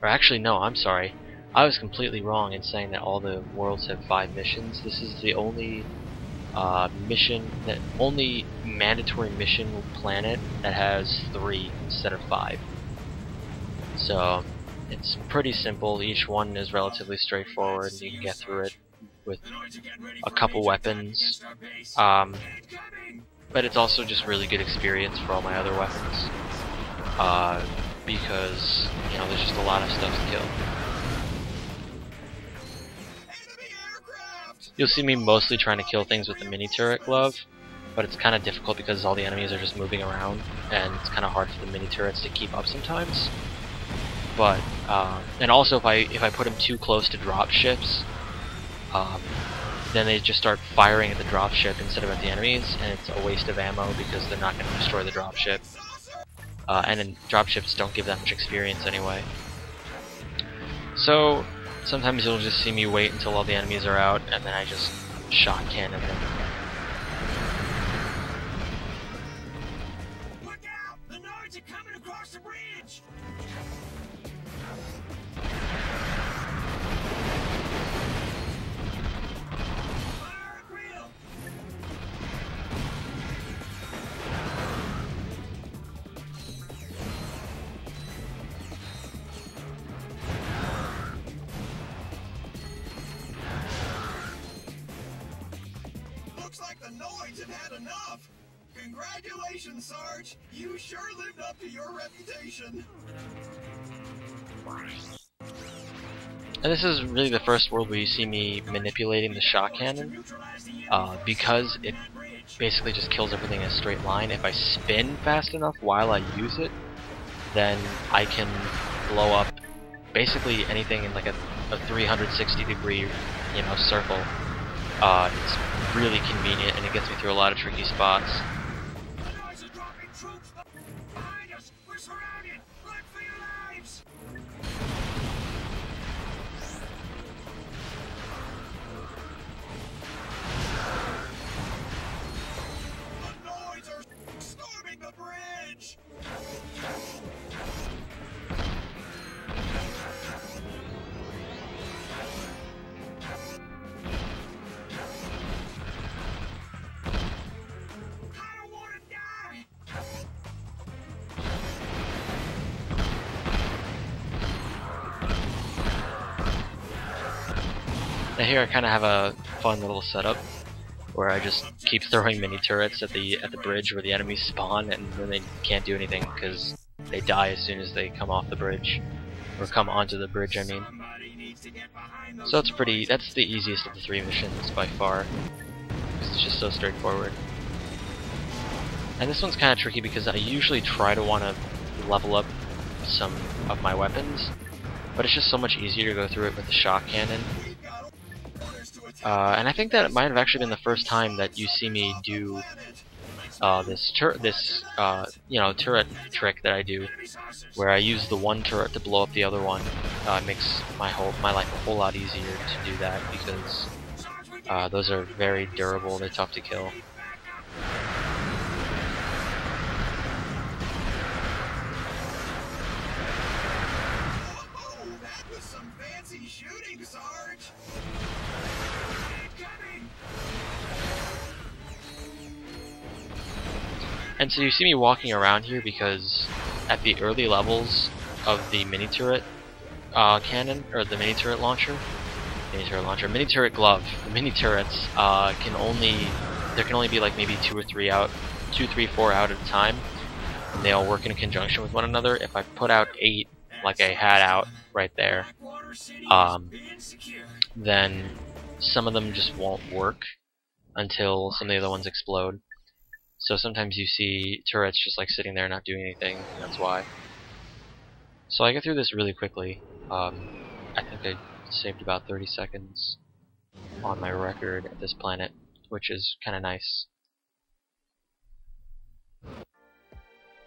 Or actually no, I'm sorry. I was completely wrong in saying that all the worlds have 5 missions. This is the only only mandatory mission planet that has 3 instead of 5. So it's pretty simple. Each one is relatively straightforward, and you can get through it with a couple weapons. But it's also just really good experience for all my other weapons. Because, you know, there's just a lot of stuff to kill. You'll see me mostly trying to kill things with the mini turret glove, but it's kind of difficult because all the enemies are just moving around, and it's kind of hard for the mini turrets to keep up sometimes. But and also if I put them too close to drop ships, then they just start firing at the drop ship instead of at the enemies, and it's a waste of ammo because they're not going to destroy the drop ship. And then drop ships don't give that much experience anyway. So sometimes you'll just see me wait until all the enemies are out, and then I just shot cannon them. Look out! The Nards are coming across the bridge! Fire at will! Looks like the Noids have had enough. Congratulations, Sarge. You sure lived up to your reputation. And this is really the first world where you see me manipulating the shot cannon, because it basically just kills everything in a straight line. If I spin fast enough while I use it, then I can blow up basically anything in like a 360-degree, you know, circle. It's really convenient, and it gets me through a lot of tricky spots. The Noids are dropping troops behind us. We're surrounded. Run for your lives. The Noids are storming the bridge. Now here I kind of have a fun little setup where I just keep throwing mini turrets at the bridge where the enemies spawn, and then they can't do anything because they die as soon as they come off the bridge, or come onto the bridge, I mean. So that's the easiest of the 3 missions by far, because it's just so straightforward. And this one's kind of tricky because I usually try to want to level up some of my weapons, but it's just so much easier to go through it with the shock cannon. And I think that might have actually been the first time that you see me do this turret trick that I do, where I use the one turret to blow up the other one. It makes my life a whole lot easier to do that because those are very durable. They're tough to kill. And so you see me walking around here because at the early levels of the mini turret cannon, or the mini turret launcher, mini turret glove, the mini turrets there can only be like maybe 2 or 3 out, 2, 3, 4 out at a time, and they all work in conjunction with one another. If I put out 8, like I had out right there, then some of them just won't work until some of the other ones explode. So sometimes you see turrets just like sitting there not doing anything, and that's why. So I get through this really quickly. I think I saved about 30 seconds on my record at this planet, which is kind of nice.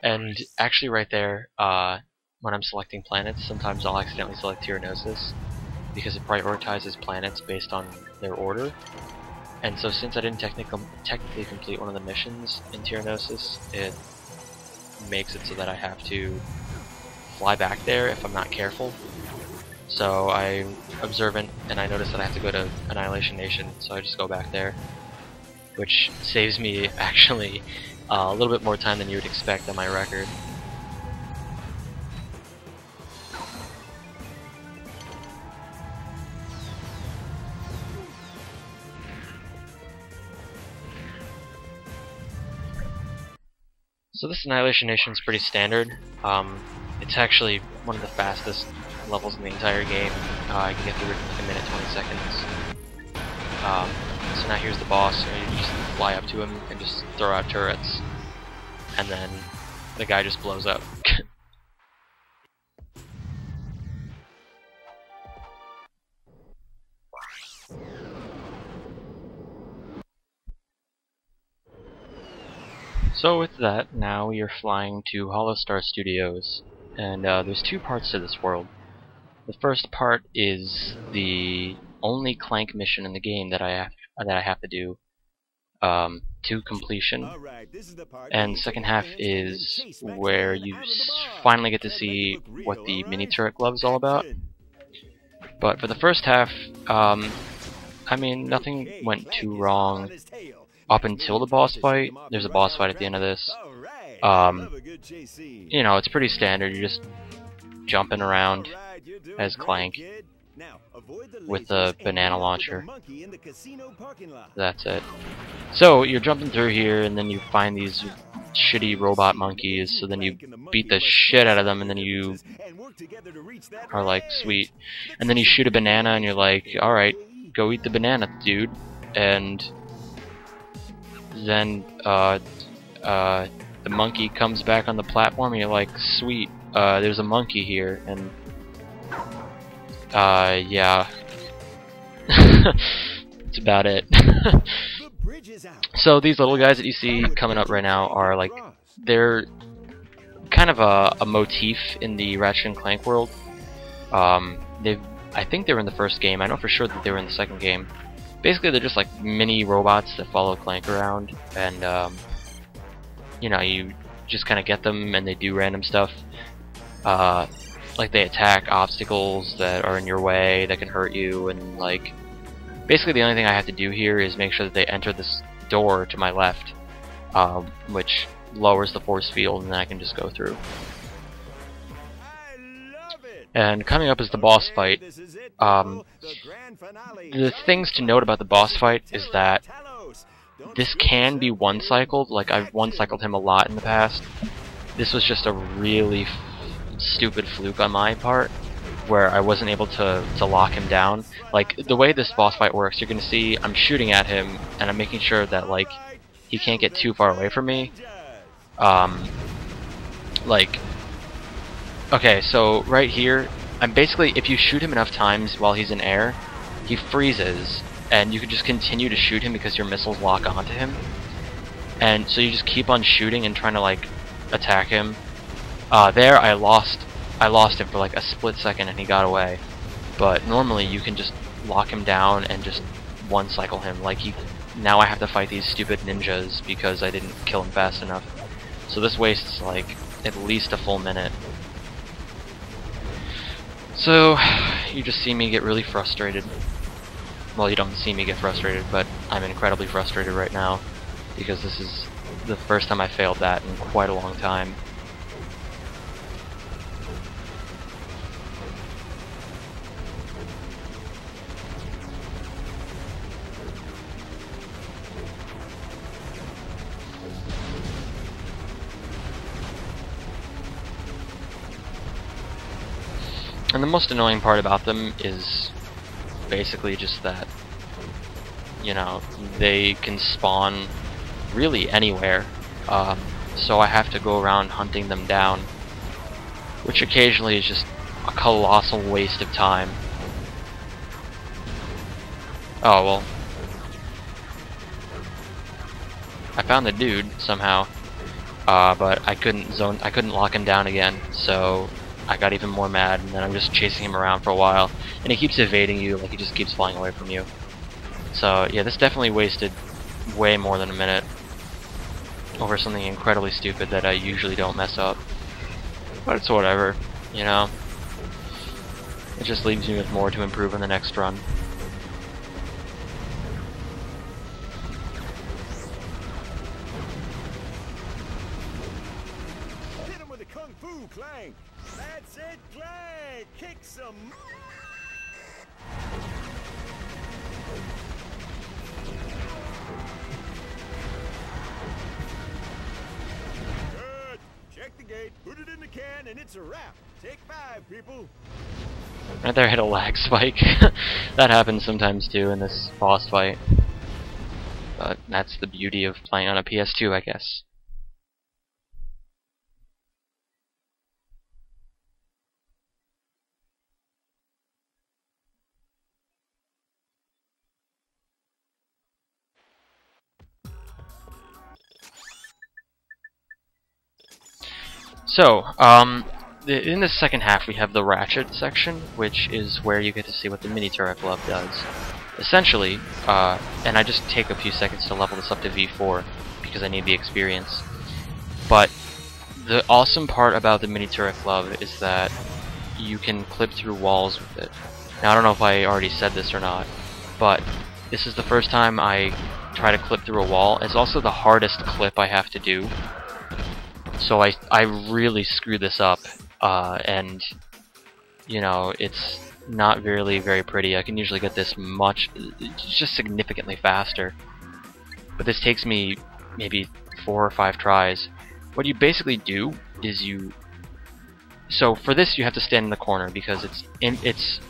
And actually right there, when I'm selecting planets, sometimes I'll accidentally select Tyranoth because it prioritizes planets based on their order. And so since I didn't technically complete one of the missions in Tyranoth, it makes it so that I have to fly back there if I'm not careful. So I'm observant, and I notice that I have to go to Annihilation Nation, so I just go back there, which saves me actually a little bit more time than you would expect on my record. So this Annihilation Nation is pretty standard. It's actually one of the fastest levels in the entire game. I can get through it in like a minute, 20 seconds. So now here's the boss, and you just fly up to him and just throw out turrets, and then the guy just blows up. So with that, now we are flying to Hollowar Studios, and there's 2 parts to this world. The first part is the only Clank mission in the game that I have to do to completion, and the second half is where you finally get to see what the mini turret glove is all about. But for the first half, I mean, nothing went too wrong up until the boss fight. There's a boss fight at the end of this. You know, it's pretty standard. You're just jumping around as Clank with the banana launcher. That's it. So you're jumping through here, and then you find these shitty robot monkeys, so then you beat the shit out of them, and then you are like, sweet. And then you shoot a banana, and you're like, alright, go eat the banana, dude. And then the monkey comes back on the platform, and you're like, sweet, there's a monkey here, and yeah. That's about it. So these little guys that you see coming up right now are like, they're kind of a motif in the Ratchet and Clank world. I think they were in the first game. I know for sure that they were in the second game. Basically, they're just like mini robots that follow Clank around, and you know, you just kind of get them, and they do random stuff. Like they attack obstacles that are in your way that can hurt you, and like basically the only thing I have to do here is make sure that they enter this door to my left, which lowers the force field, and then I can just go through. And coming up is the boss fight. The things to note about the boss fight is that this can be one-cycled. Like, I've one-cycled him a lot in the past. This was just a really stupid fluke on my part, where I wasn't able to lock him down. Like, the way this boss fight works, you're gonna see I'm shooting at him, and I'm making sure that, like, he can't get too far away from me. Like, okay, so right here, I'm basically, if you shoot him enough times while he's in air, he freezes, and you can just continue to shoot him because your missiles lock onto him. And so you just keep on shooting and trying to, like, attack him. There, I lost him for like a split second and he got away. But normally you can just lock him down and just one-cycle him. Like, now I have to fight these stupid ninjas because I didn't kill him fast enough. So this wastes like at least a full minute. So you just see me get really frustrated. Well, you don't see me get frustrated, but I'm incredibly frustrated right now because this is the first time I failed that in quite a long time. And the most annoying part about them is basically just that, you know, they can spawn really anywhere, so I have to go around hunting them down, which occasionally is just a colossal waste of time. Oh well, I found the dude somehow, but I couldn't lock him down again, so I got even more mad, and then I'm just chasing him around for a while, and he keeps evading you, like he just keeps flying away from you. So yeah, this definitely wasted way more than a minute over something incredibly stupid that I usually don't mess up. But it's whatever, you know. It just leaves me with more to improve in the next run. Hit him with a kung fu clank. That's it, Clank. Kick some. Good. Check the gate, put it in the can, and it's a wrap. Take 5, people. Right there, hit a lag spike. That happens sometimes too in this boss fight. But that's the beauty of playing on a PS2, I guess. So, in the second half we have the Ratchet section, which is where you get to see what the mini turret glove does. Essentially, and I just take a few seconds to level this up to V4 because I need the experience. But the awesome part about the mini turret glove is that you can clip through walls with it. Now I don't know if I already said this or not, but this is the first time I try to clip through a wall. It's also the hardest clip I have to do. So I really screwed this up, and you know, it's not really very pretty. I can usually get this just significantly faster, but this takes me maybe 4 or 5 tries. What you basically do is so for this you have to stand in the corner because it's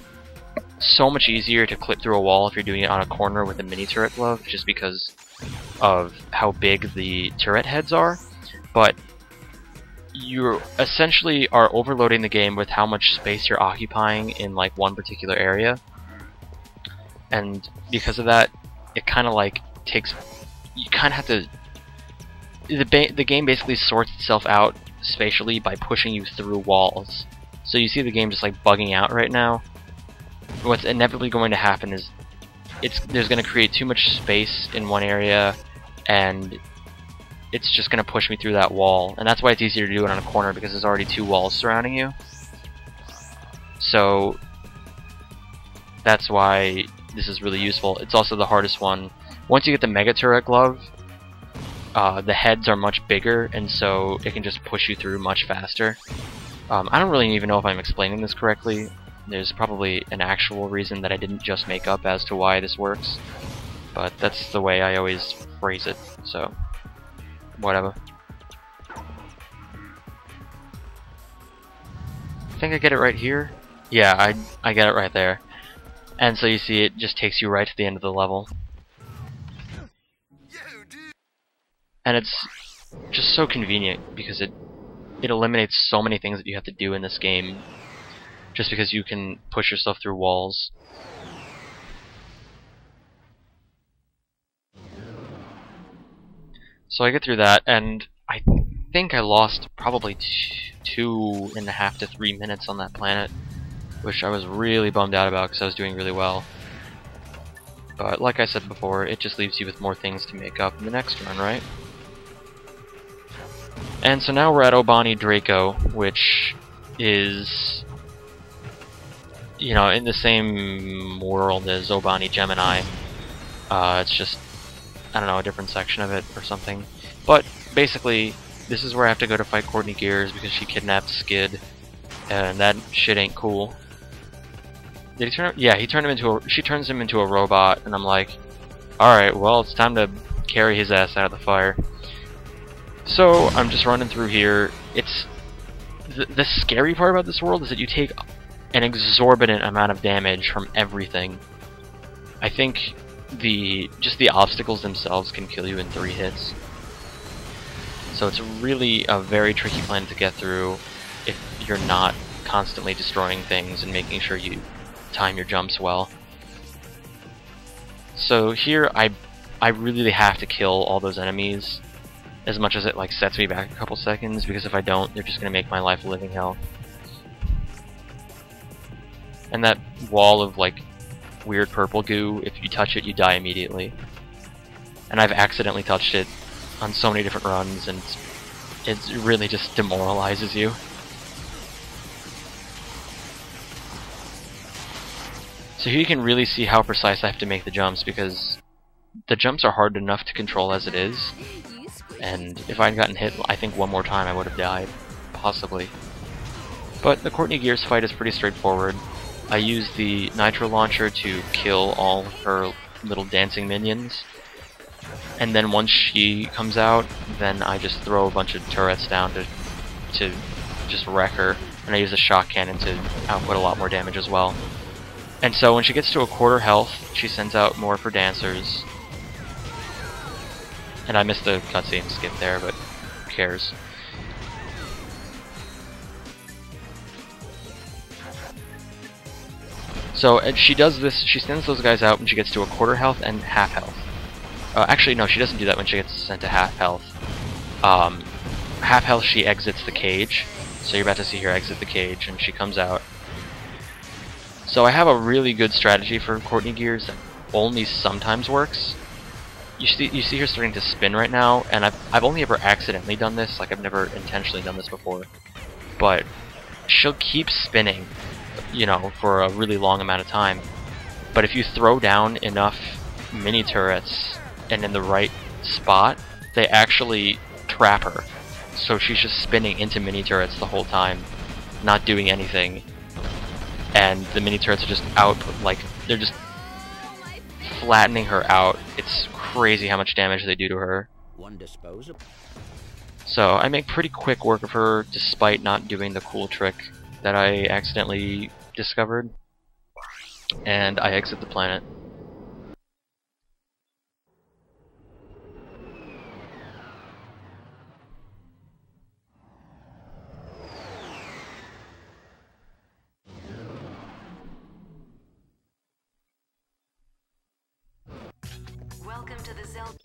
so much easier to clip through a wall if you're doing it on a corner with a mini turret glove, just because of how big the turret heads are. But you essentially are overloading the game with how much space you're occupying in like one particular area, and because of that, it kind of like you kind of have to. The game basically sorts itself out spatially by pushing you through walls. So you see the game just like bugging out right now. What's inevitably going to happen is there's going to create too much space in one area, and it's just going to push me through that wall. And that's why it's easier to do it on a corner, because there's already 2 walls surrounding you. So that's why this is really useful. It's also the hardest one. Once you get the Mega Turret Glove, the heads are much bigger, and so it can just push you through much faster. I don't really even know if I'm explaining this correctly. There's probably an actual reason that I didn't just make up as to why this works, but that's the way I always phrase it, so whatever. I think I get it right here. Yeah, I get it right there. And so you see it just takes you right to the end of the level. And it's just so convenient because it eliminates so many things that you have to do in this game just because you can push yourself through walls. So I get through that, and I think I lost probably 2.5 to 3 minutes on that planet, which I was really bummed out about because I was doing really well. But like I said before, it just leaves you with more things to make up in the next run, right? And so now we're at Obani Draco, which is, you know, in the same world as Obani Gemini. It's just, I don't know, a different section of it or something. But basically, this is where I have to go to fight Courtney Gears because she kidnapped Skid, and that shit ain't cool. Did he turn him? Yeah, she turns him into a robot, and I'm like, alright, well, it's time to carry his ass out of the fire. So, I'm just running through here. It's the scary part about this world is that you take an exorbitant amount of damage from everything. I think just the obstacles themselves can kill you in 3 hits. So it's really a very tricky planet to get through if you're not constantly destroying things and making sure you time your jumps well. So here I really have to kill all those enemies, as much as it like sets me back a couple seconds, because if I don't, they're just gonna make my life a living hell. And that wall of like weird purple goo, if you touch it, you die immediately. And I've accidentally touched it on so many different runs, and it really just demoralizes you. So here you can really see how precise I have to make the jumps, because the jumps are hard enough to control as it is, and if I'd gotten hit, I think one more time I would have died, possibly. But the Courtney Gears fight is pretty straightforward. I use the nitro launcher to kill all of her little dancing minions, and then once she comes out, then I just throw a bunch of turrets down to just wreck her, and I use a shock cannon to output a lot more damage as well. And so when she gets to a quarter health, she sends out more of her dancers. And I missed the cutscene skip there, but who cares? So she does this, she sends those guys out when she gets to a quarter health and half health. Actually, no, she doesn't do that when she gets sent to half health. Half health, she exits the cage. So you're about to see her exit the cage, and she comes out. So I have a really good strategy for Courtney Gears that only sometimes works. You see her starting to spin right now, and I've only ever accidentally done this, like I've never intentionally done this before. But she'll keep spinning, you know, for a really long amount of time. But if you throw down enough mini turrets and in the right spot, they actually trap her. So she's just spinning into mini turrets the whole time, not doing anything. And the mini turrets are just out, like, they're just flattening her out. It's crazy how much damage they do to her. One disposable. So I make pretty quick work of her, despite not doing the cool trick that I accidentally discovered. And I exit the planet. Welcome to the Zeldin.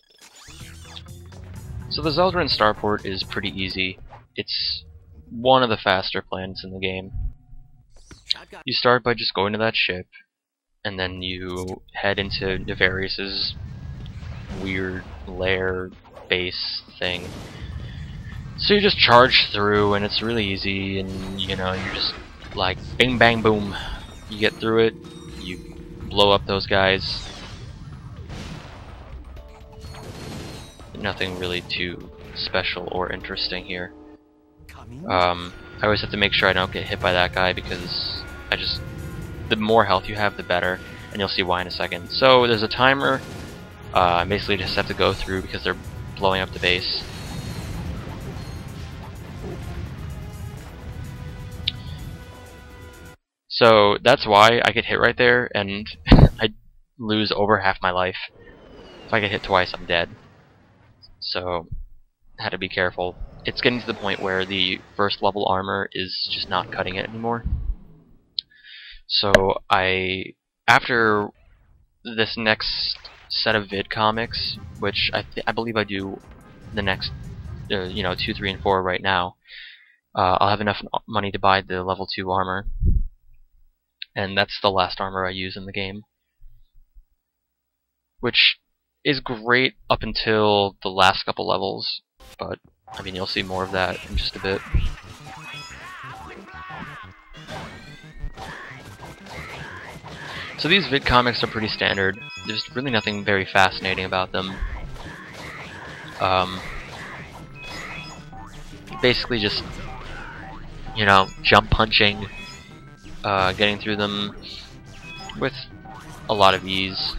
So the Zeldin Starport is pretty easy. It's one of the faster planets in the game. You start by just going to that ship, and then you head into Nefarious's weird lair base thing. So you just charge through, and it's really easy, and you know, you're just like bing bang boom. You get through it, you blow up those guys. Nothing really too special or interesting here. I always have to make sure I don't get hit by that guy because the more health you have, the better, and you'll see why in a second. So there's a timer. I basically just have to go through because they're blowing up the base. So that's why I get hit right there, and I lose over half my life. If I get hit twice, I'm dead. So, I had to be careful. It's getting to the point where the first level armor is just not cutting it anymore. So after this next set of vid comics, which I believe I do the next, 2, 3, and 4 right now, I'll have enough money to buy the level 2 armor. And that's the last armor I use in the game. Which is great up until the last couple levels, but I mean you'll see more of that in just a bit. So these vid comics are pretty standard. There's really nothing very fascinating about them. Basically just, jump punching, getting through them with a lot of ease.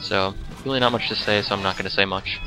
So, really not much to say, so I'm not going to say much.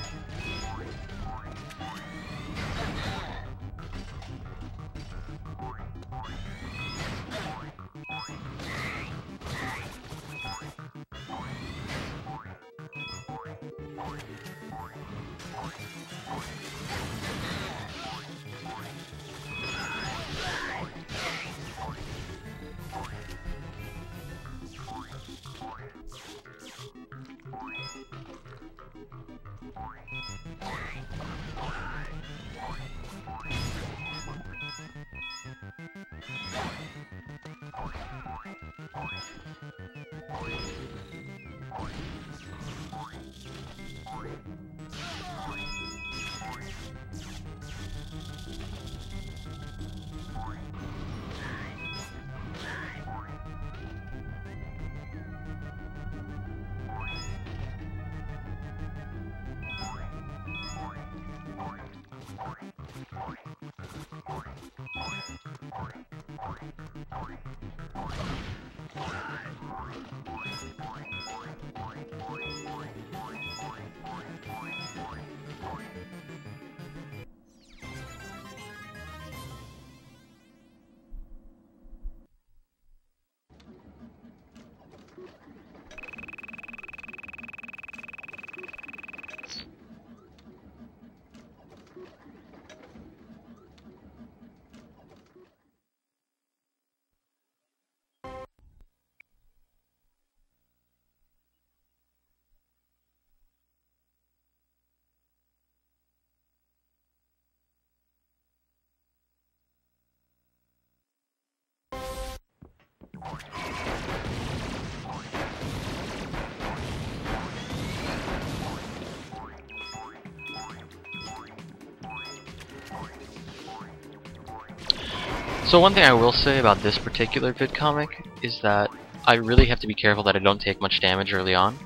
So one thing I will say about this particular vid comic is that I really have to be careful that I don't take much damage early on,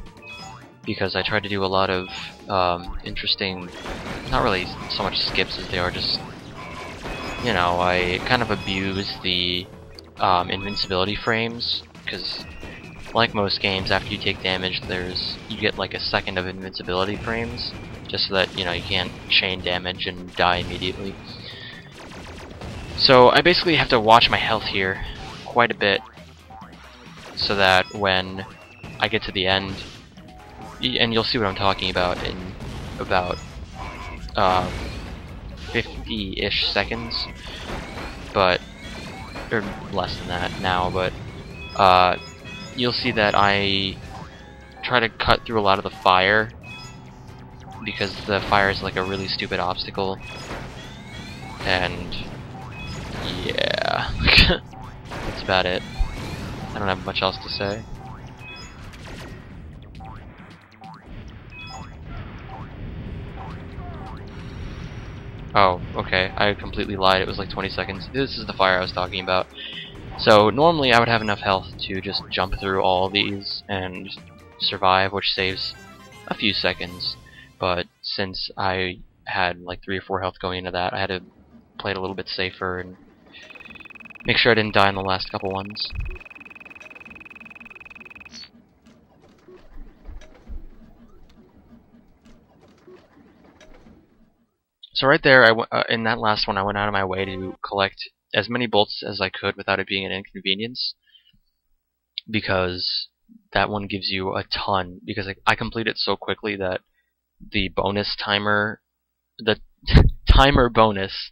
because I try to do a lot of interesting, not really so much skips as they are just, I kind of abuse the invincibility frames, because like most games, after you take damage, you get like a second of invincibility frames, just so that you can't chain damage and die immediately. So I basically have to watch my health here quite a bit, so that when I get to the end, and you'll see what I'm talking about in about 50-ish seconds, or less than that now, but you'll see that I try to cut through a lot of the fire, because the fire is like a really stupid obstacle, and yeah, that's about it. I don't have much else to say. Oh, okay, I completely lied, it was like 20 seconds. This is the fire I was talking about. So, normally I would have enough health to just jump through all these and survive, which saves a few seconds. But since I had like 3 or 4 health going into that. I had to play it a little bit safer and make sure I didn't die in the last couple ones. So right there, in that last one, I went out of my way to collect as many bolts as I could without it being an inconvenience, because that one gives you a ton. Because I complete it so quickly that the bonus timer, the timer bonus,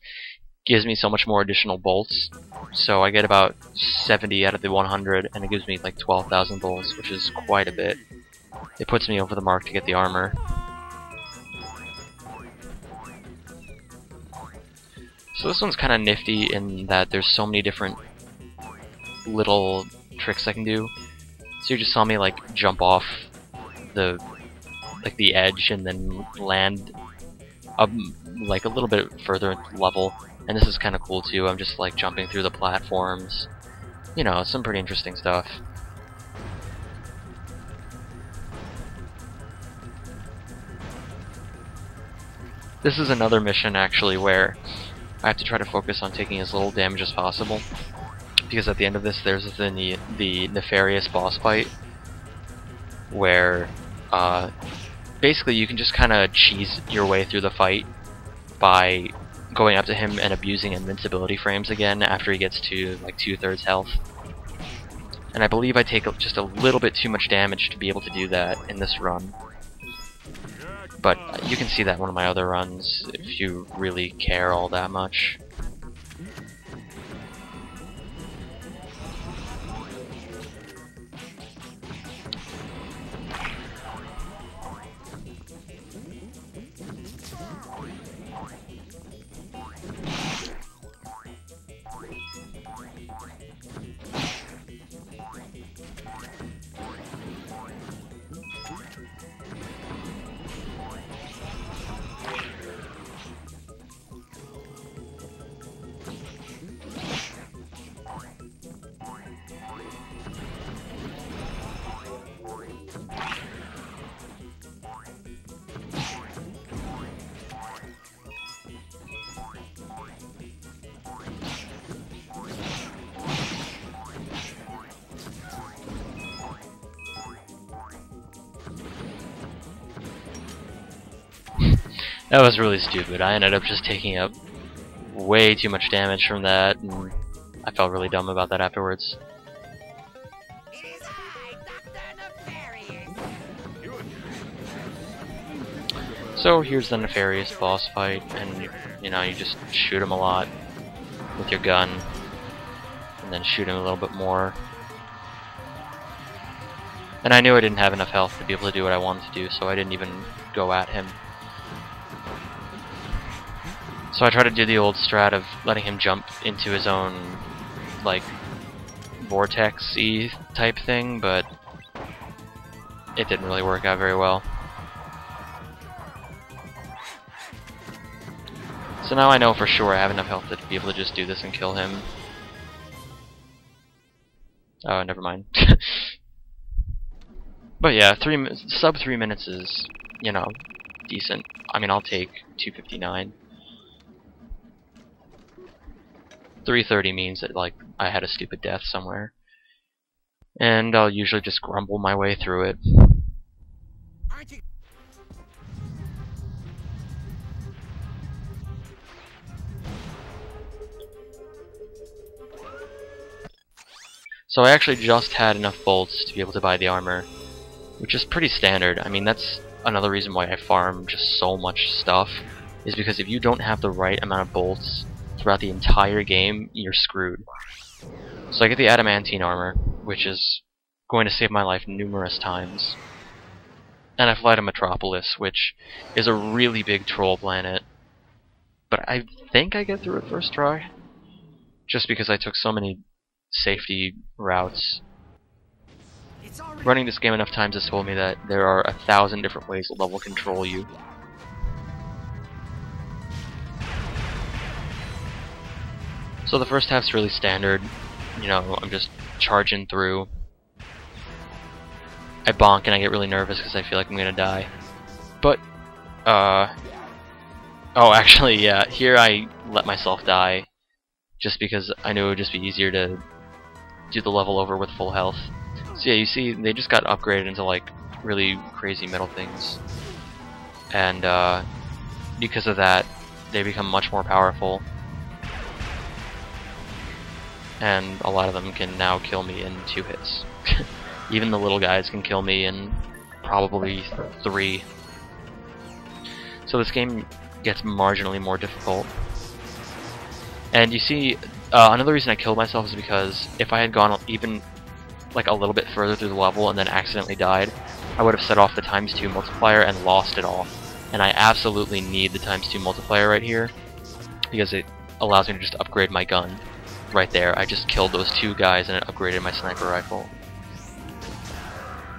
gives me so much more additional bolts. So I get about 70 out of the 100, and it gives me like 12,000 bolts, which is quite a bit. It puts me over the mark to get the armor. So this one's kind of nifty in that there's so many different little tricks I can do. So you just saw me like jump off the edge and then land like a little bit further level, and this is kind of cool too. I'm just like jumping through the platforms, you know, some pretty interesting stuff. This is another mission actually where I have to try to focus on taking as little damage as possible, because at the end of this there's the Nefarious boss fight where basically you can just kind of cheese your way through the fight by going up to him and abusing invincibility frames again after he gets to like 2/3 health. And I believe I take just a little bit too much damage to be able to do that in this run. But you can see that in one of my other runs if you really care all that much. That was really stupid. I ended up just taking up way too much damage from that, and I felt really dumb about that afterwards. It is I, Dr. Nefarious. So here's the Nefarious boss fight, and you know, you just shoot him a lot with your gun, and then shoot him a little bit more. And I knew I didn't have enough health to be able to do what I wanted to do, so I didn't even go at him. So I tried to do the old strat of letting him jump into his own, like, vortex-y type thing, but it didn't really work out very well. So now I know for sure I have enough health to be able to just do this and kill him. Oh, never mind. But yeah, sub 3 minutes is, you know, decent. I mean, I'll take 259. 330 means that, like, I had a stupid death somewhere. And I'll usually just grumble my way through it. So I actually just had enough bolts to be able to buy the armor, which is pretty standard. I mean, that's another reason why I farm just so much stuff, is because if you don't have the right amount of bolts throughout the entire game, you're screwed. So I get the adamantine armor, which is going to save my life numerous times. And I fly to Metropolis, which is a really big troll planet. But I think I get through it first try, just because I took so many safety routes. Running this game enough times has told me that there are 1,000 different ways the level can control you. So the first half's really standard. You know, I'm just charging through. I bonk and I get really nervous because I feel like I'm gonna die. But Oh, actually, yeah. Here I let myself die, just because I knew it would just be easier to do the level over with full health. So yeah, you see, they just got upgraded into like really crazy metal things, and because of that, they become much more powerful. And a lot of them can now kill me in 2 hits. Even the little guys can kill me in probably 3. So this game gets marginally more difficult. And you see, another reason I killed myself is because if I had gone even like a little bit further through the level and then accidentally died, I would have set off the ×2 multiplier and lost it all. And I absolutely need the ×2 multiplier right here, because it allows me to just upgrade my gun. Right there, I just killed those 2 guys and it upgraded my sniper rifle.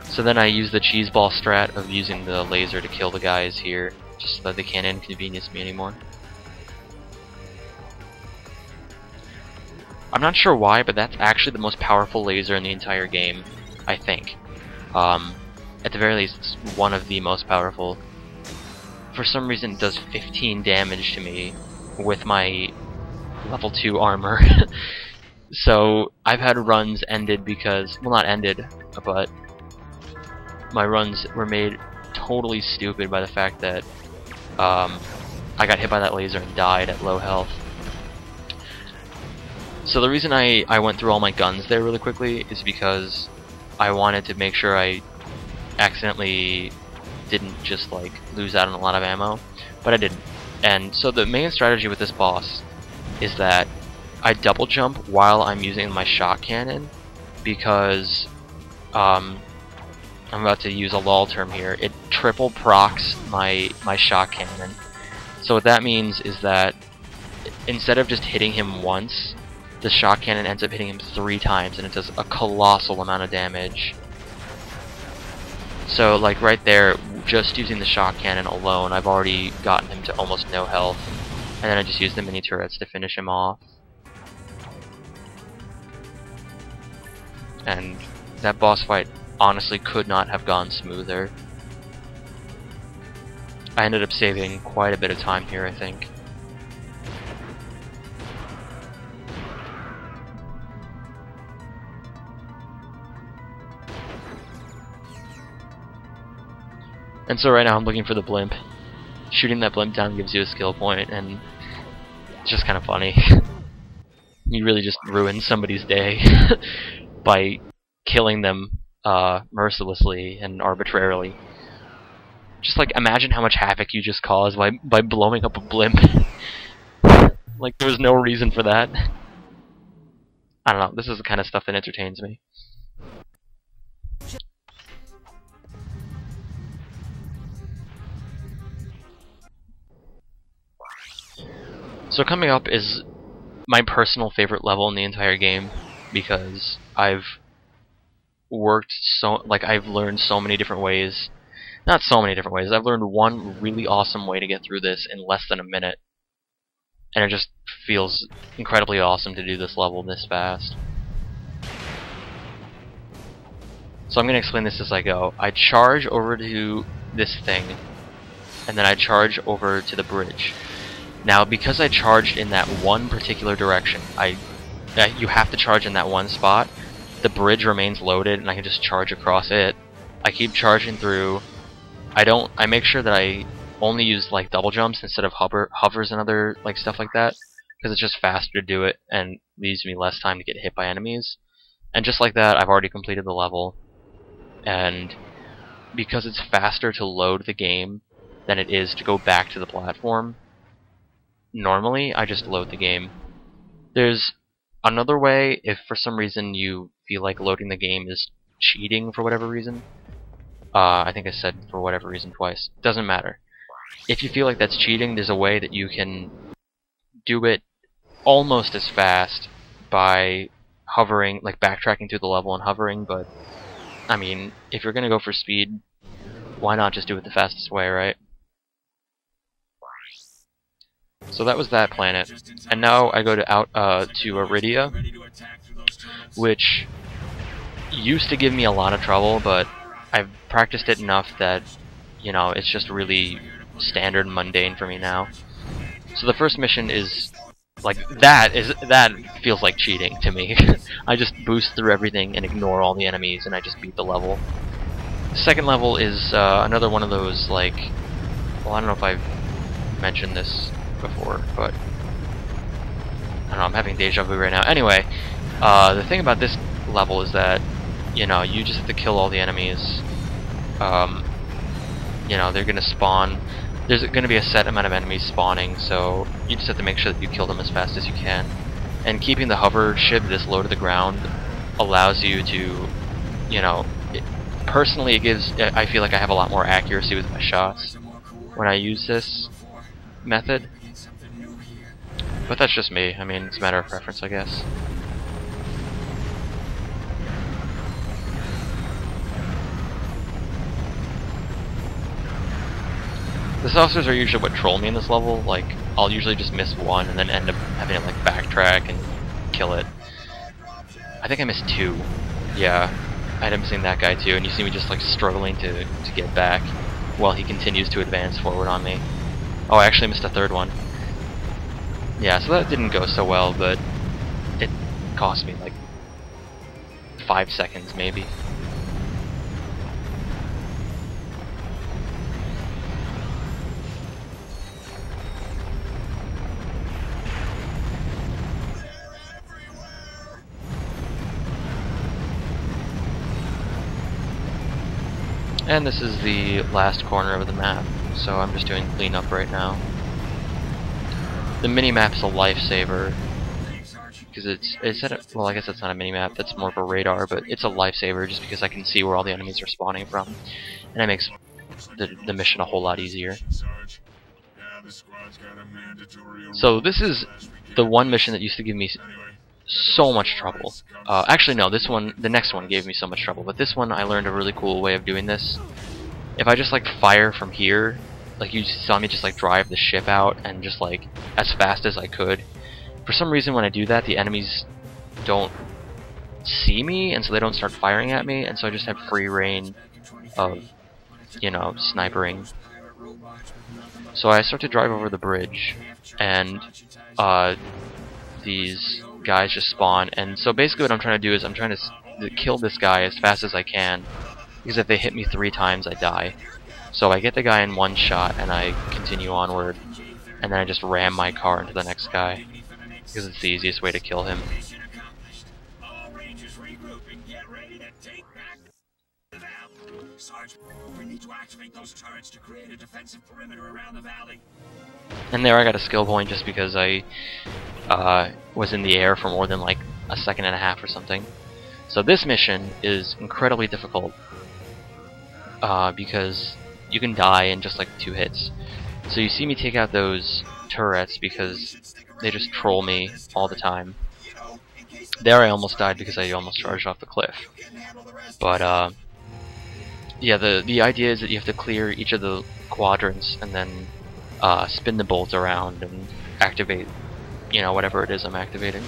So then I use the cheeseball strat of using the laser to kill the guys here, just so that they can't inconvenience me anymore. I'm not sure why, but that's actually the most powerful laser in the entire game, I think. At the very least, it's one of the most powerful. For some reason, it does 15 damage to me with my level 2 armor. So I've had runs ended because, well, not ended, but my runs were made totally stupid by the fact that I got hit by that laser and died at low health. So the reason I went through all my guns there really quickly is because I wanted to make sure I accidentally didn't just like lose out on a lot of ammo, but I didn't. And so the main strategy with this boss is that I double jump while I'm using my shot cannon, because I'm about to use a lol term here. It triple procs my shot cannon. So what that means is that instead of just hitting him once, the shot cannon ends up hitting him 3 times, and it does a colossal amount of damage. So like right there, just using the shot cannon alone, I've already gotten him to almost no health. And then I just use the mini turrets to finish him off. And that boss fight honestly could not have gone smoother. I ended up saving quite a bit of time here, I think. And so right now I'm looking for the blimp. Shooting that blimp down gives you a skill point, and it's just kind of funny. You really just ruin somebody's day by killing them mercilessly and arbitrarily. Just like imagine how much havoc you just caused by blowing up a blimp. Like there was no reason for that. I don't know, this is the kind of stuff that entertains me. So coming up is my personal favorite level in the entire game, because I've learned so many different ways. Not so many different ways. I've learned one really awesome way to get through this in less than a minute. And it just feels incredibly awesome to do this level this fast. So I'm going to explain this as I go. I charge over to this thing, and then I charge over to the bridge. Now, because I charged in that one particular direction, you have to charge in that one spot. The bridge remains loaded, and I can just charge across it. I keep charging through. I make sure that I only use like double jumps instead of hovers and other like stuff like that, because it's just faster to do it and leaves me less time to get hit by enemies. And just like that, I've already completed the level. And because it's faster to load the game than it is to go back to the platform, normally I just load the game. There's another way if for some reason you feel like loading the game is cheating for whatever reason. I think I said for whatever reason twice. Doesn't matter. If you feel like that's cheating, there's a way that you can do it almost as fast by hovering, like backtracking through the level and hovering, but I mean, if you're gonna go for speed, why not just do it the fastest way, right? So that was that planet, and now I go to Aridia, which used to give me a lot of trouble, but I've practiced it enough that, you know, it's just really standard and mundane for me now. So the first mission is like that feels like cheating to me. I just boost through everything and ignore all the enemies, and I just beat the level. The second level is another one of those, like, well, I don't know if I've mentioned this before, but I don't know, I'm having deja vu right now. Anyway, the thing about this level is that, you know, you just have to kill all the enemies. You know, they're gonna spawn. There's gonna be a set amount of enemies spawning, so you just have to make sure that you kill them as fast as you can. And keeping the hover ship this low to the ground allows you to, you know, personally it gives, I feel like I have a lot more accuracy with my shots when I use this method. But that's just me. I mean, it's a matter of preference, I guess. The saucers are usually what troll me in this level. Like, I'll usually just miss one and then end up having to like backtrack and kill it. I think I missed two. Yeah, I ended up missing that guy too, and you see me just like struggling to get back while he continues to advance forward on me. Oh, I actually missed a third one. Yeah, so that didn't go so well, but it cost me like 5 seconds maybe. And this is the last corner of the map, so I'm just doing cleanup right now. The mini-map's a lifesaver, because well, I guess it's not a mini-map, that's more of a radar, but it's a lifesaver just because I can see where all the enemies are spawning from, and it makes the mission a whole lot easier. So this is the one mission that used to give me so much trouble. Actually no, the next one gave me so much trouble, but this one I learned a really cool way of doing this. If I just like fire from here, like you saw me just like drive the ship out and just like as fast as I could. For some reason when I do that, the enemies don't see me, and so they don't start firing at me, and so I just have free reign of, you know, snipering. So I start to drive over the bridge, and these guys just spawn, and so basically what I'm trying to do is I'm trying to kill this guy as fast as I can, because if they hit me 3 times I die. So I get the guy in one shot and I continue onward, and then I just ram my car into the next guy, because it's the easiest way to kill him. And there I got a skill point just because I was in the air for more than like a second and a half or something. So this mission is incredibly difficult because you can die in just like 2 hits. So you see me take out those turrets because they just troll me all the time. There I almost died because I almost charged off the cliff. But yeah, the idea is that you have to clear each of the quadrants and then spin the bolt around and activate, you know, whatever it is I'm activating.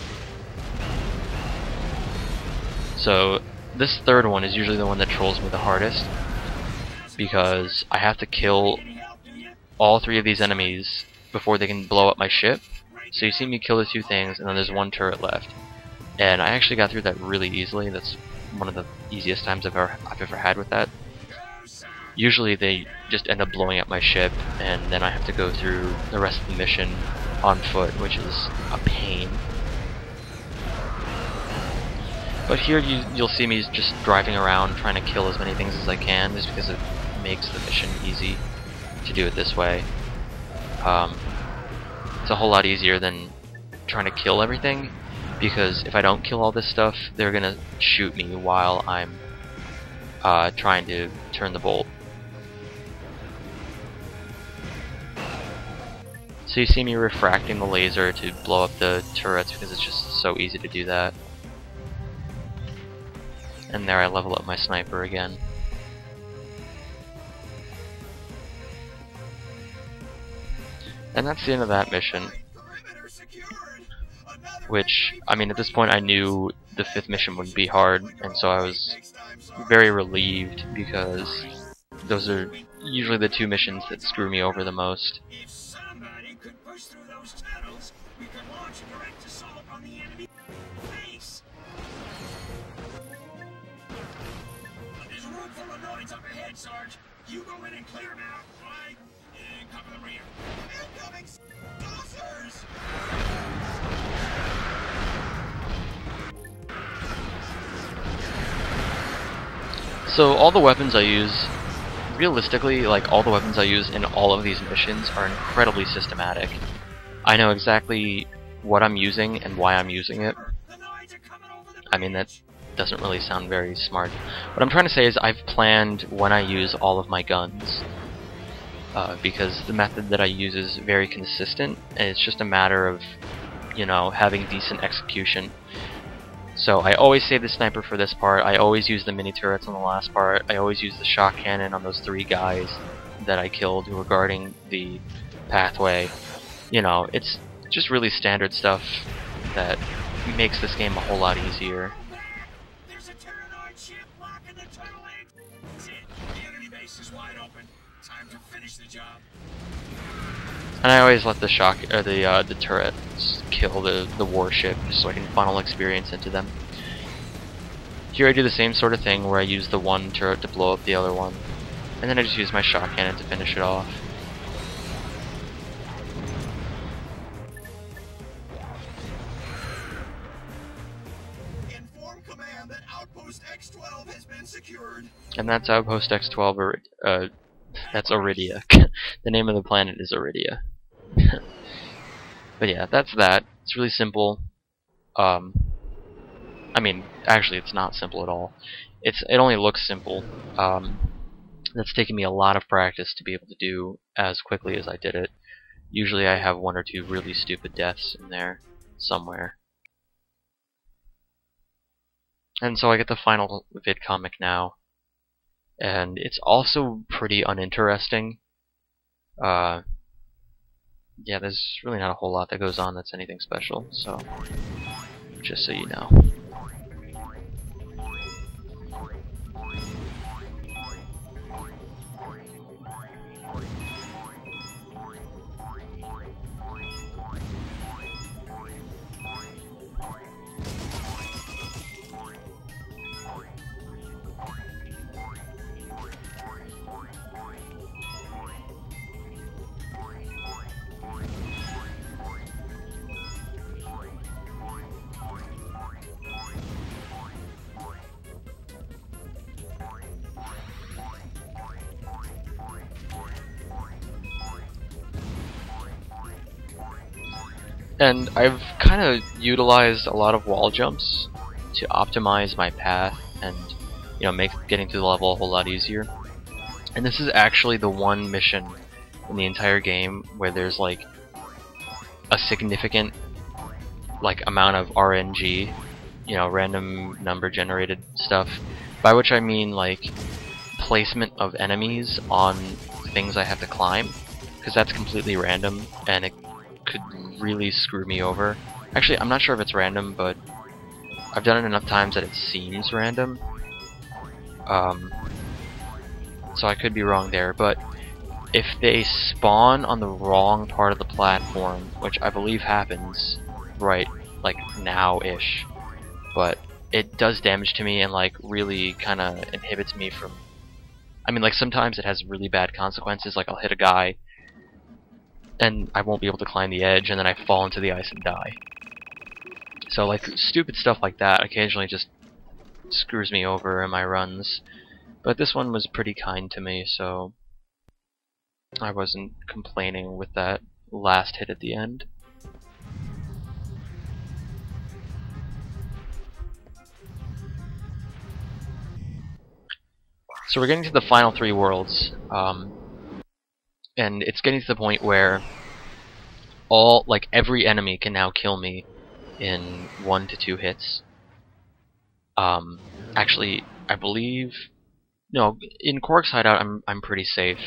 So this third one is usually the one that trolls me the hardest, because I have to kill all 3 of these enemies before they can blow up my ship. So you see me kill the 2 things, and then there's 1 turret left. And I actually got through that really easily. That's one of the easiest times I've ever had with that. Usually they just end up blowing up my ship, and then I have to go through the rest of the mission on foot, which is a pain. But here you'll see me just driving around trying to kill as many things as I can, just because it makes the mission easy to do it this way. It's a whole lot easier than trying to kill everything, because if I don't kill all this stuff, they're gonna shoot me while I'm trying to turn the bolt. So you see me refracting the laser to blow up the turrets because it's just so easy to do that. And there I level up my sniper again. And that's the end of that mission. Which, I mean, at this point I knew the 5th mission would be hard, and so I was very relieved, because those are usually the 2 missions that screw me over the most. Sarge. You go in and clear now. Right. Cover the rear. Incoming saucers! So all the weapons I use, realistically, like all the weapons I use in all of these missions are incredibly systematic. I know exactly what I'm using and why I'm using it. I mean, that doesn't really sound very smart. What I'm trying to say is I've planned when I use all of my guns, because the method that I use is very consistent, and it's just a matter of, you know, having decent execution. So I always save the sniper for this part, I always use the mini turrets on the last part, I always use the shock cannon on those 3 guys that I killed who were guarding the pathway. You know, it's just really standard stuff that makes this game a whole lot easier. There's a Tyranoth ship blocking the tunnel exit. The enemy base is wide open. Time to finish the job. And I always let the the turrets kill the warship just so I can funnel experience into them. Here I do the same sort of thing where I use the one turret to blow up the other one, and then I just use my shock cannon to finish it off. Inform command that Outpost X12 has been secured. And that's Outpost X12, or that's Aridia. The name of the planet is Aridia. But yeah, that's that. It's really simple. I mean, actually, it's not simple at all. It only looks simple. That's taken me a lot of practice to be able to do as quickly as I did it. Usually I have 1 or 2 really stupid deaths in there somewhere. And so I get the final vidcomic now. And it's also pretty uninteresting. Yeah, there's really not a whole lot that goes on that's anything special, so just so you know. And I've kind of utilized a lot of wall jumps to optimize my path and, you know, make getting through the level a whole lot easier. And this is actually the one mission in the entire game where there's like a significant amount of RNG, you know, random number generated stuff, by which I mean like placement of enemies on things I have to climb, because that's completely random and it could really screw me over. Actually, I'm not sure if it's random, but I've done it enough times that it seems random. So I could be wrong there, but if they spawn on the wrong part of the platform, which I believe happens right like now-ish, but it does damage to me and like really kind of inhibits me from, I mean, like sometimes it has really bad consequences, like I'll hit a guy and I won't be able to climb the edge, and then I fall into the ice and die. So like stupid stuff like that occasionally just screws me over in my runs. But this one was pretty kind to me, so I wasn't complaining with that last hit at the end. So we're getting to the final 3 worlds, and it's getting to the point where every enemy can now kill me in 1 to 2 hits. Actually, I believe, no, in Korg's hideout I'm pretty safe.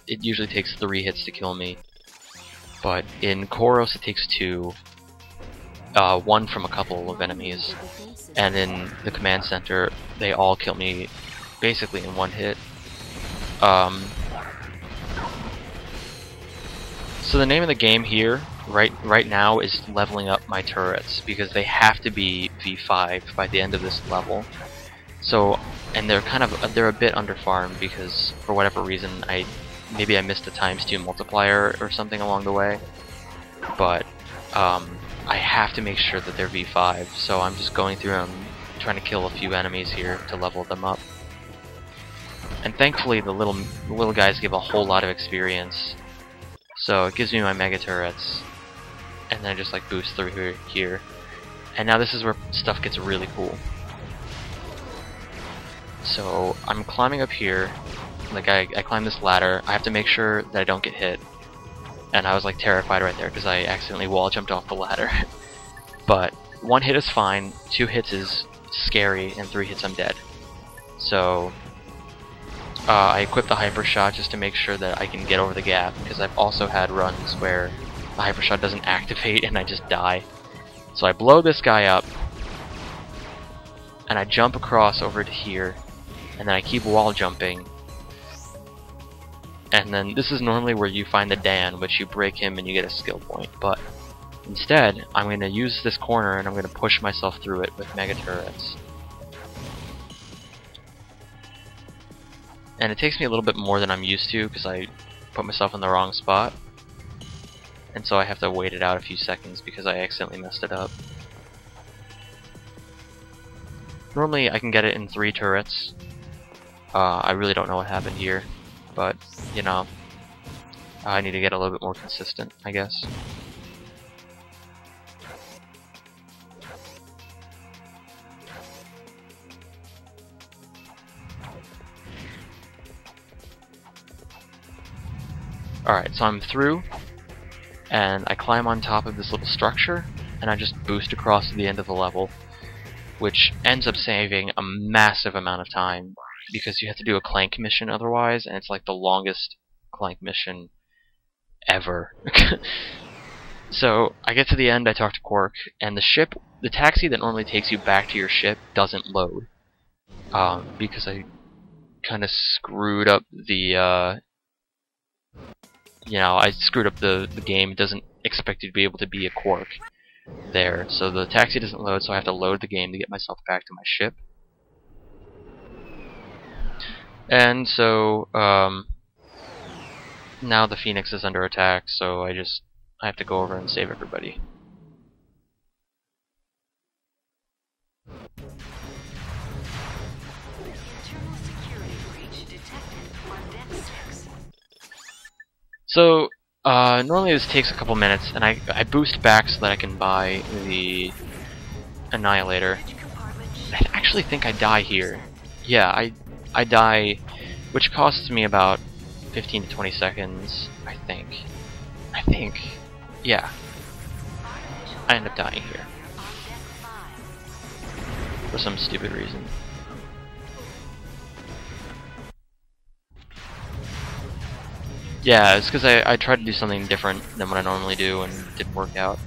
It usually takes 3 hits to kill me, but in Koros it takes 2. 1 from a couple of enemies, and in the command center they all kill me basically in 1 hit. So the name of the game here right now is leveling up my turrets, because they have to be V5 by the end of this level. So, and they're a bit underfarmed because for whatever reason maybe I missed a ×2 multiplier or something along the way. But I have to make sure that they're V5, so I'm just going through them, trying to kill a few enemies here to level them up. And thankfully the little guys give a whole lot of experience, so it gives me my mega turrets, and then I just like boost through here. And now this is where stuff gets really cool. So I'm climbing up here, like I climb this ladder. I have to make sure that I don't get hit. And I was like terrified right there because I accidentally wall jumped off the ladder. But 1 hit is fine, 2 hits is scary, and 3 hits I'm dead. So I equip the hyper shot just to make sure that I can get over the gap, because I've also had runs where the hyper shot doesn't activate and I just die. So I blow this guy up, and I jump across over to here, and then I keep wall jumping. And then this is normally where you find the Dan, which you break him and you get a skill point. But instead, I'm going to use this corner and I'm going to push myself through it with mega turrets. And it takes me a little bit more than I'm used to because I put myself in the wrong spot. And so I have to wait it out a few seconds because I accidentally messed it up. Normally I can get it in 3 turrets. I really don't know what happened here. But, you know, I need to get a little bit more consistent, I guess. Alright, so I'm through, and I climb on top of this little structure, and I just boost across to the end of the level, which ends up saving a massive amount of time, because you have to do a Clank mission otherwise, and it's like the longest Clank mission ever. So I get to the end, I talk to Quark, and the taxi that normally takes you back to your ship doesn't load, because I kind of screwed up the I screwed up the game. It doesn't expect you to be able to be a Quark there, so the taxi doesn't load, so I have to load the game to get myself back to my ship. And so now the Phoenix is under attack, so I have to go over and save everybody. Internal security breach detected on deck 6. So normally this takes a couple minutes, and I boost back so that I can buy the Annihilator. I actually think I die here. Yeah, I die, which costs me about 15 to 20 seconds, I think. Yeah. I end up dying here. For some stupid reason. Yeah, it's because I tried to do something different than what I normally do and it didn't work out.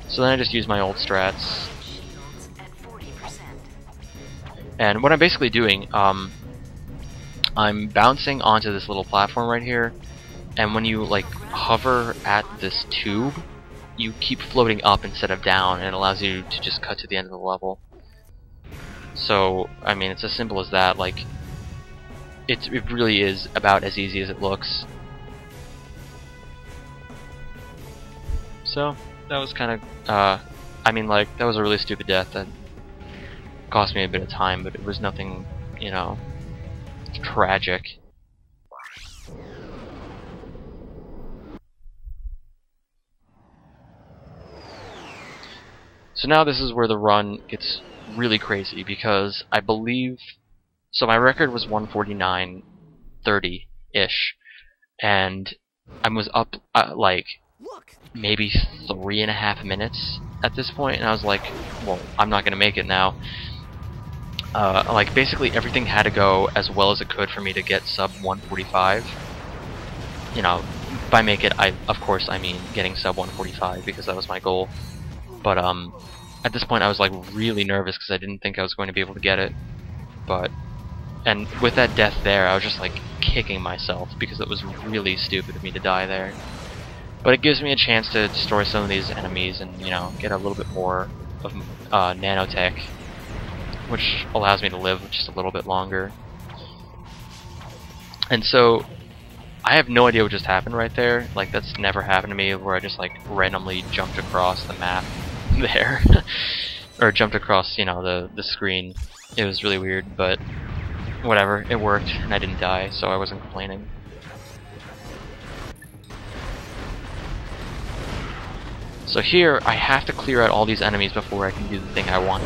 So then I just used my old strats. And what I'm basically doing, I'm bouncing onto this little platform right here, and when you like hover at this tube, you keep floating up instead of down, and it allows you to just cut to the end of the level. So, I mean, it's as simple as that. Like, it really is about as easy as it looks. So, that was kind of, I mean, like, that was a really stupid death that cost me a bit of time, but it was nothing, you know, tragic. So now this is where the run gets really crazy, because I believe, so my record was 149.30-ish, and I was up like maybe 3.5 minutes at this point, and I was like, well, I'm not gonna make it now. Like, basically everything had to go as well as it could for me to get sub 145. You know, by make it, of course I mean getting sub 145, because that was my goal. But at this point I was like really nervous because I didn't think I was going to be able to get it. And with that death there, I was just like kicking myself because it was really stupid of me to die there. But it gives me a chance to destroy some of these enemies and, you know, get a little bit more of nanotech. which allows me to live just a little bit longer. And so I have no idea what just happened right there. Like, that's never happened to me, where I just like randomly jumped across the map there. Or jumped across, you know, the screen. It was really weird, but whatever, it worked and I didn't die, so I wasn't complaining. So here, I have to clear out all these enemies before I can do the thing I want.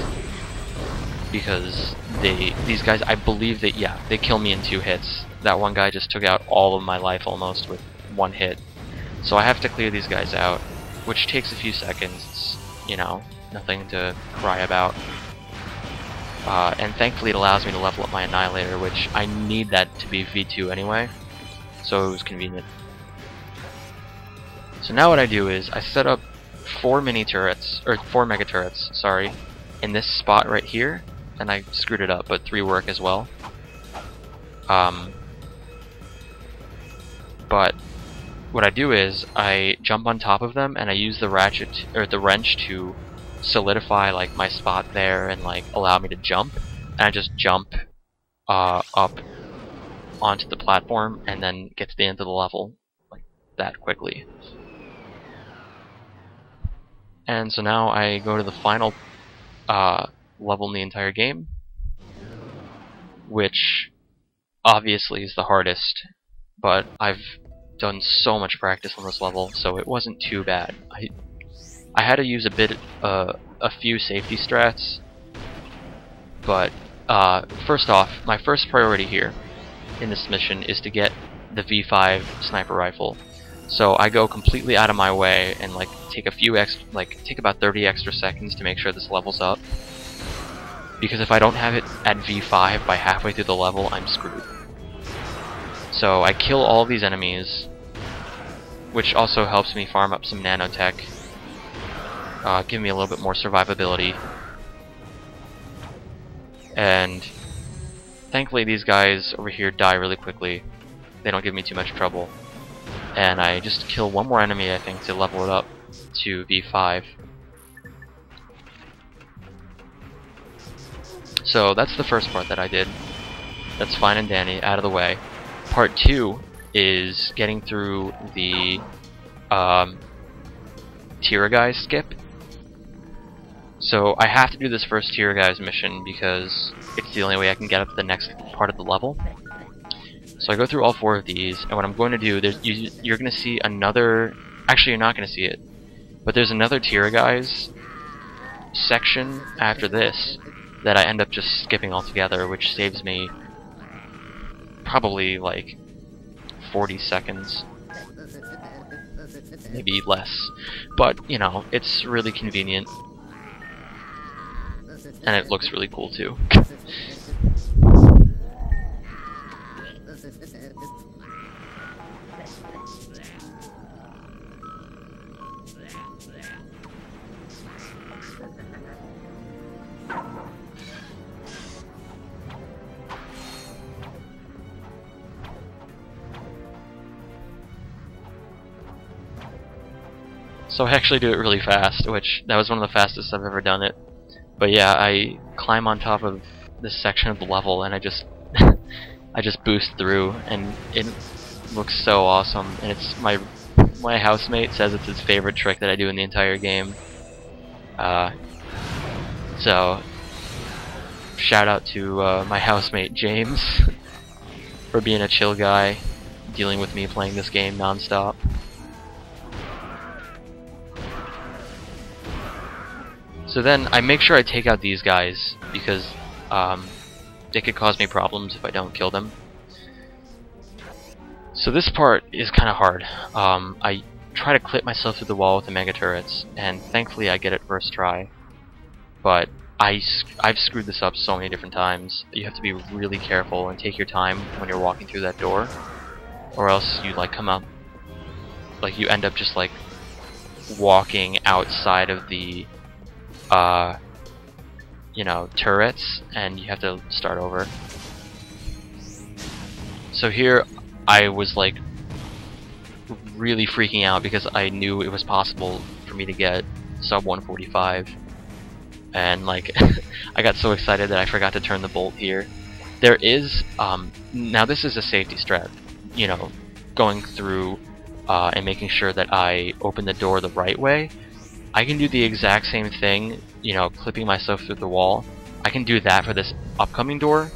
Because these guys, I believe that, yeah, they kill me in 2 hits. That one guy just took out all of my life almost with 1 hit. So I have to clear these guys out, which takes a few seconds. It's, you know, nothing to cry about. And thankfully it allows me to level up my Annihilator, which I need that to be V2 anyway. So it was convenient. So now what I do is I set up 4 mini turrets, or 4 mega turrets, sorry, in this spot right here, and I screwed it up, but 3 work as well. But what I do is I jump on top of them and I use the ratchet or the wrench to solidify like my spot there and like allow me to jump, and I just jump up onto the platform and then get to the end of the level like that quickly. And so now I go to the final level in the entire game, which obviously is the hardest, but I've done so much practice on this level, so it wasn't too bad. I had to use a few safety strats, but first off, my first priority here in this mission is to get the V5 sniper rifle. So I go completely out of my way and like take take about 30 extra seconds to make sure this levels up. Because if I don't have it at V5 by halfway through the level, I'm screwed. So I kill all of these enemies, which also helps me farm up some nanotech, give me a little bit more survivability. And thankfully these guys over here die really quickly. They don't give me too much trouble. And I just kill one more enemy, I think, to level it up to V5. So that's the first part that I did. That's fine and dandy, out of the way. Part 2 is getting through the tier guys skip. So I have to do this first tier guys mission because it's the only way I can get up to the next part of the level. So I go through all 4 of these, and what I'm going to do, you're going to see another... Actually, you're not going to see it. But there's another tier guys section after this that I end up just skipping altogether, which saves me probably like 40 seconds. Maybe less. But, you know, it's really convenient. And it looks really cool too. So I actually do it really fast, which that was one of the fastest I've ever done it. But yeah, I climb on top of this section of the level and I just I just boost through, and it looks so awesome. And it's my housemate says it's his favorite trick that I do in the entire game. So shout out to my housemate James for being a chill guy, dealing with me playing this game non-stop. So then I make sure I take out these guys because they could cause me problems if I don't kill them. So this part is kind of hard. I try to clip myself through the wall with the mega turrets, and thankfully I get it first try. But I've screwed this up so many different times. You have to be really careful and take your time when you're walking through that door, or else you like come up, like you end up just like walking outside of the you know, turrets, and you have to start over. So here I was like really freaking out because I knew it was possible for me to get sub 145, and like I got so excited that I forgot to turn the bolt here. There is now this is a safety strat, you know, going through and making sure that I open the door the right way. I can do the exact same thing, you know, clipping myself through the wall. I can do that for this upcoming door,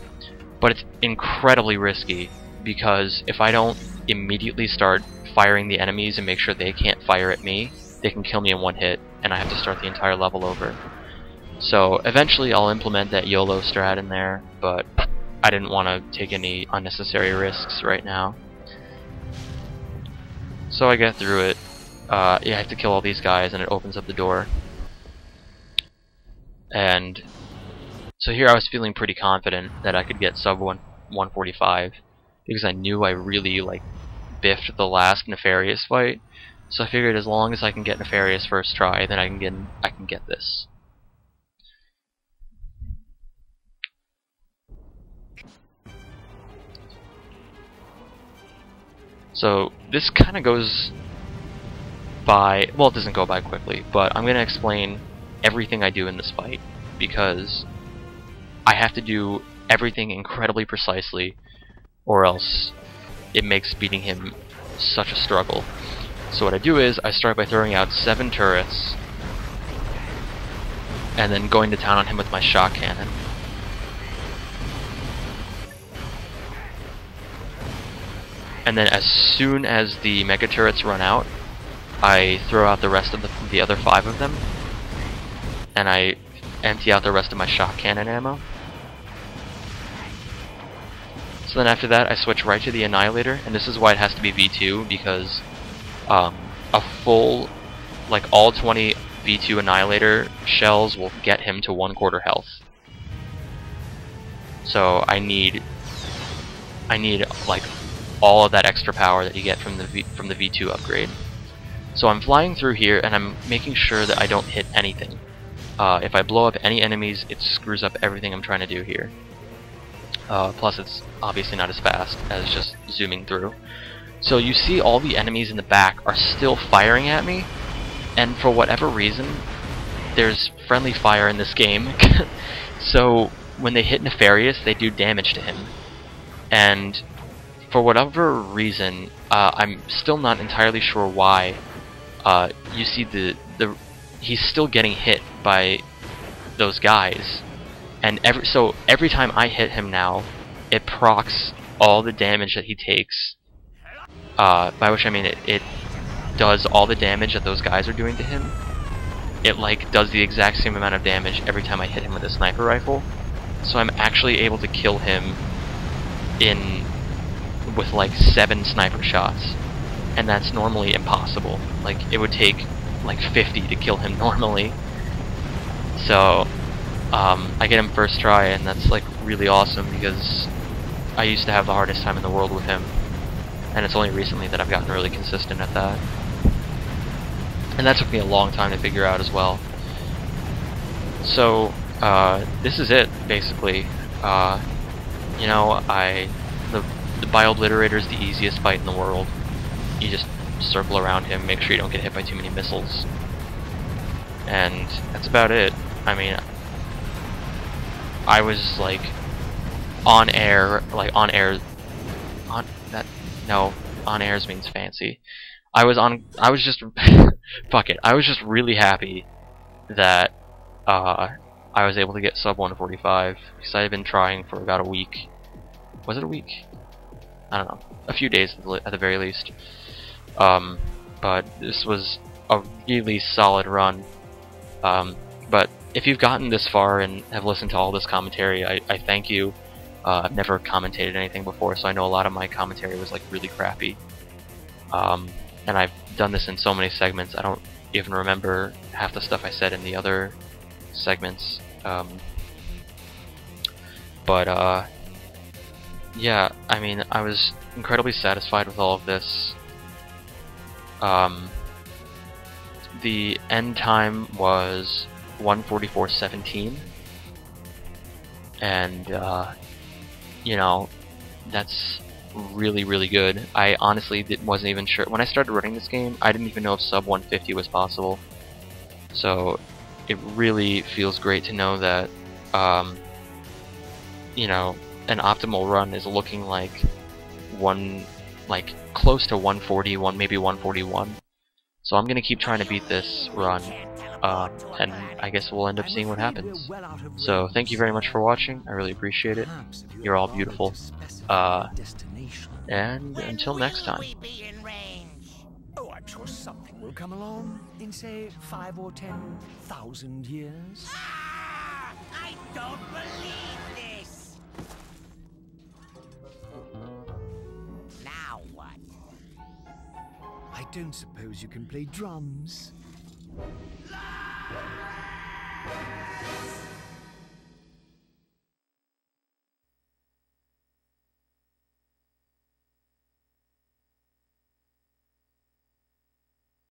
but it's incredibly risky because if I don't immediately start firing the enemies and make sure they can't fire at me, they can kill me in one hit, and I have to start the entire level over. So eventually I'll implement that YOLO strat in there, but I didn't want to take any unnecessary risks right now. So I get through it. Yeah, I have to kill all these guys and it opens up the door. And so here I was feeling pretty confident that I could get sub 145 because I knew I really like biffed the last Nefarious fight. So I figured as long as I can get Nefarious first try, then I can get this. So this kind of goes by, well, it doesn't go by quickly, but I'm going to explain everything I do in this fight because I have to do everything incredibly precisely or else it makes beating him such a struggle. So what I do is I start by throwing out 7 turrets and then going to town on him with my shock cannon. And then as soon as the mega turrets run out, I throw out the rest of the other 5 of them, and I empty out the rest of my shock cannon ammo. So then after that I switch right to the Annihilator, and this is why it has to be V2, because a full, like all 20 V2 Annihilator shells will get him to 1/4 health. So I need like all of that extra power that you get from the V2 upgrade. So I'm flying through here and I'm making sure that I don't hit anything. If I blow up any enemies, it screws up everything I'm trying to do here. Plus it's obviously not as fast as just zooming through. So you see all the enemies in the back are still firing at me, and for whatever reason, there's friendly fire in this game. So when they hit Nefarious, they do damage to him. And for whatever reason, I'm still not entirely sure why. You see he's still getting hit by those guys, and every time I hit him now, it procs all the damage that he takes. By which I mean it does all the damage that those guys are doing to him. It like does the exact same amount of damage every time I hit him with a sniper rifle. So I'm actually able to kill him with like 7 sniper shots, and that's normally impossible. Like it would take like 50 to kill him normally. So I get him first try, and that's like really awesome because I used to have the hardest time in the world with him, and it's only recently that I've gotten really consistent at that. And that took me a long time to figure out as well. So this is it basically. You know, the Bio-Obliterator is the easiest fight in the world. You just circle around him, make sure you don't get hit by too many missiles, and that's about it. I mean, I was like on airs means fancy. I was just fuck it. I was just really happy that I was able to get sub 145 because I had been trying for about a week. Was it a week? I don't know. A few days at the very least. But this was a really solid run. But if you've gotten this far and have listened to all this commentary, I thank you. I've never commentated anything before, so I know a lot of my commentary was like really crappy. And I've done this in so many segments, I don't even remember half the stuff I said in the other segments. Yeah, I mean, I was incredibly satisfied with all of this. The end time was 1:44:17, and you know, that's really, really good. I honestly wasn't even sure when I started running this game. I didn't even know if sub 150 was possible. So it really feels great to know that you know, an optimal run is looking like close to 140, maybe 141. So I'm gonna keep trying to beat this run, and I guess we'll end up seeing what happens. So thank you very much for watching. I really appreciate it. You're all beautiful. And until next time. Oh, I'm sure something will come along in, say, 5 or 10,000 years. I don't believe this! Now what? I don't suppose you can play drums.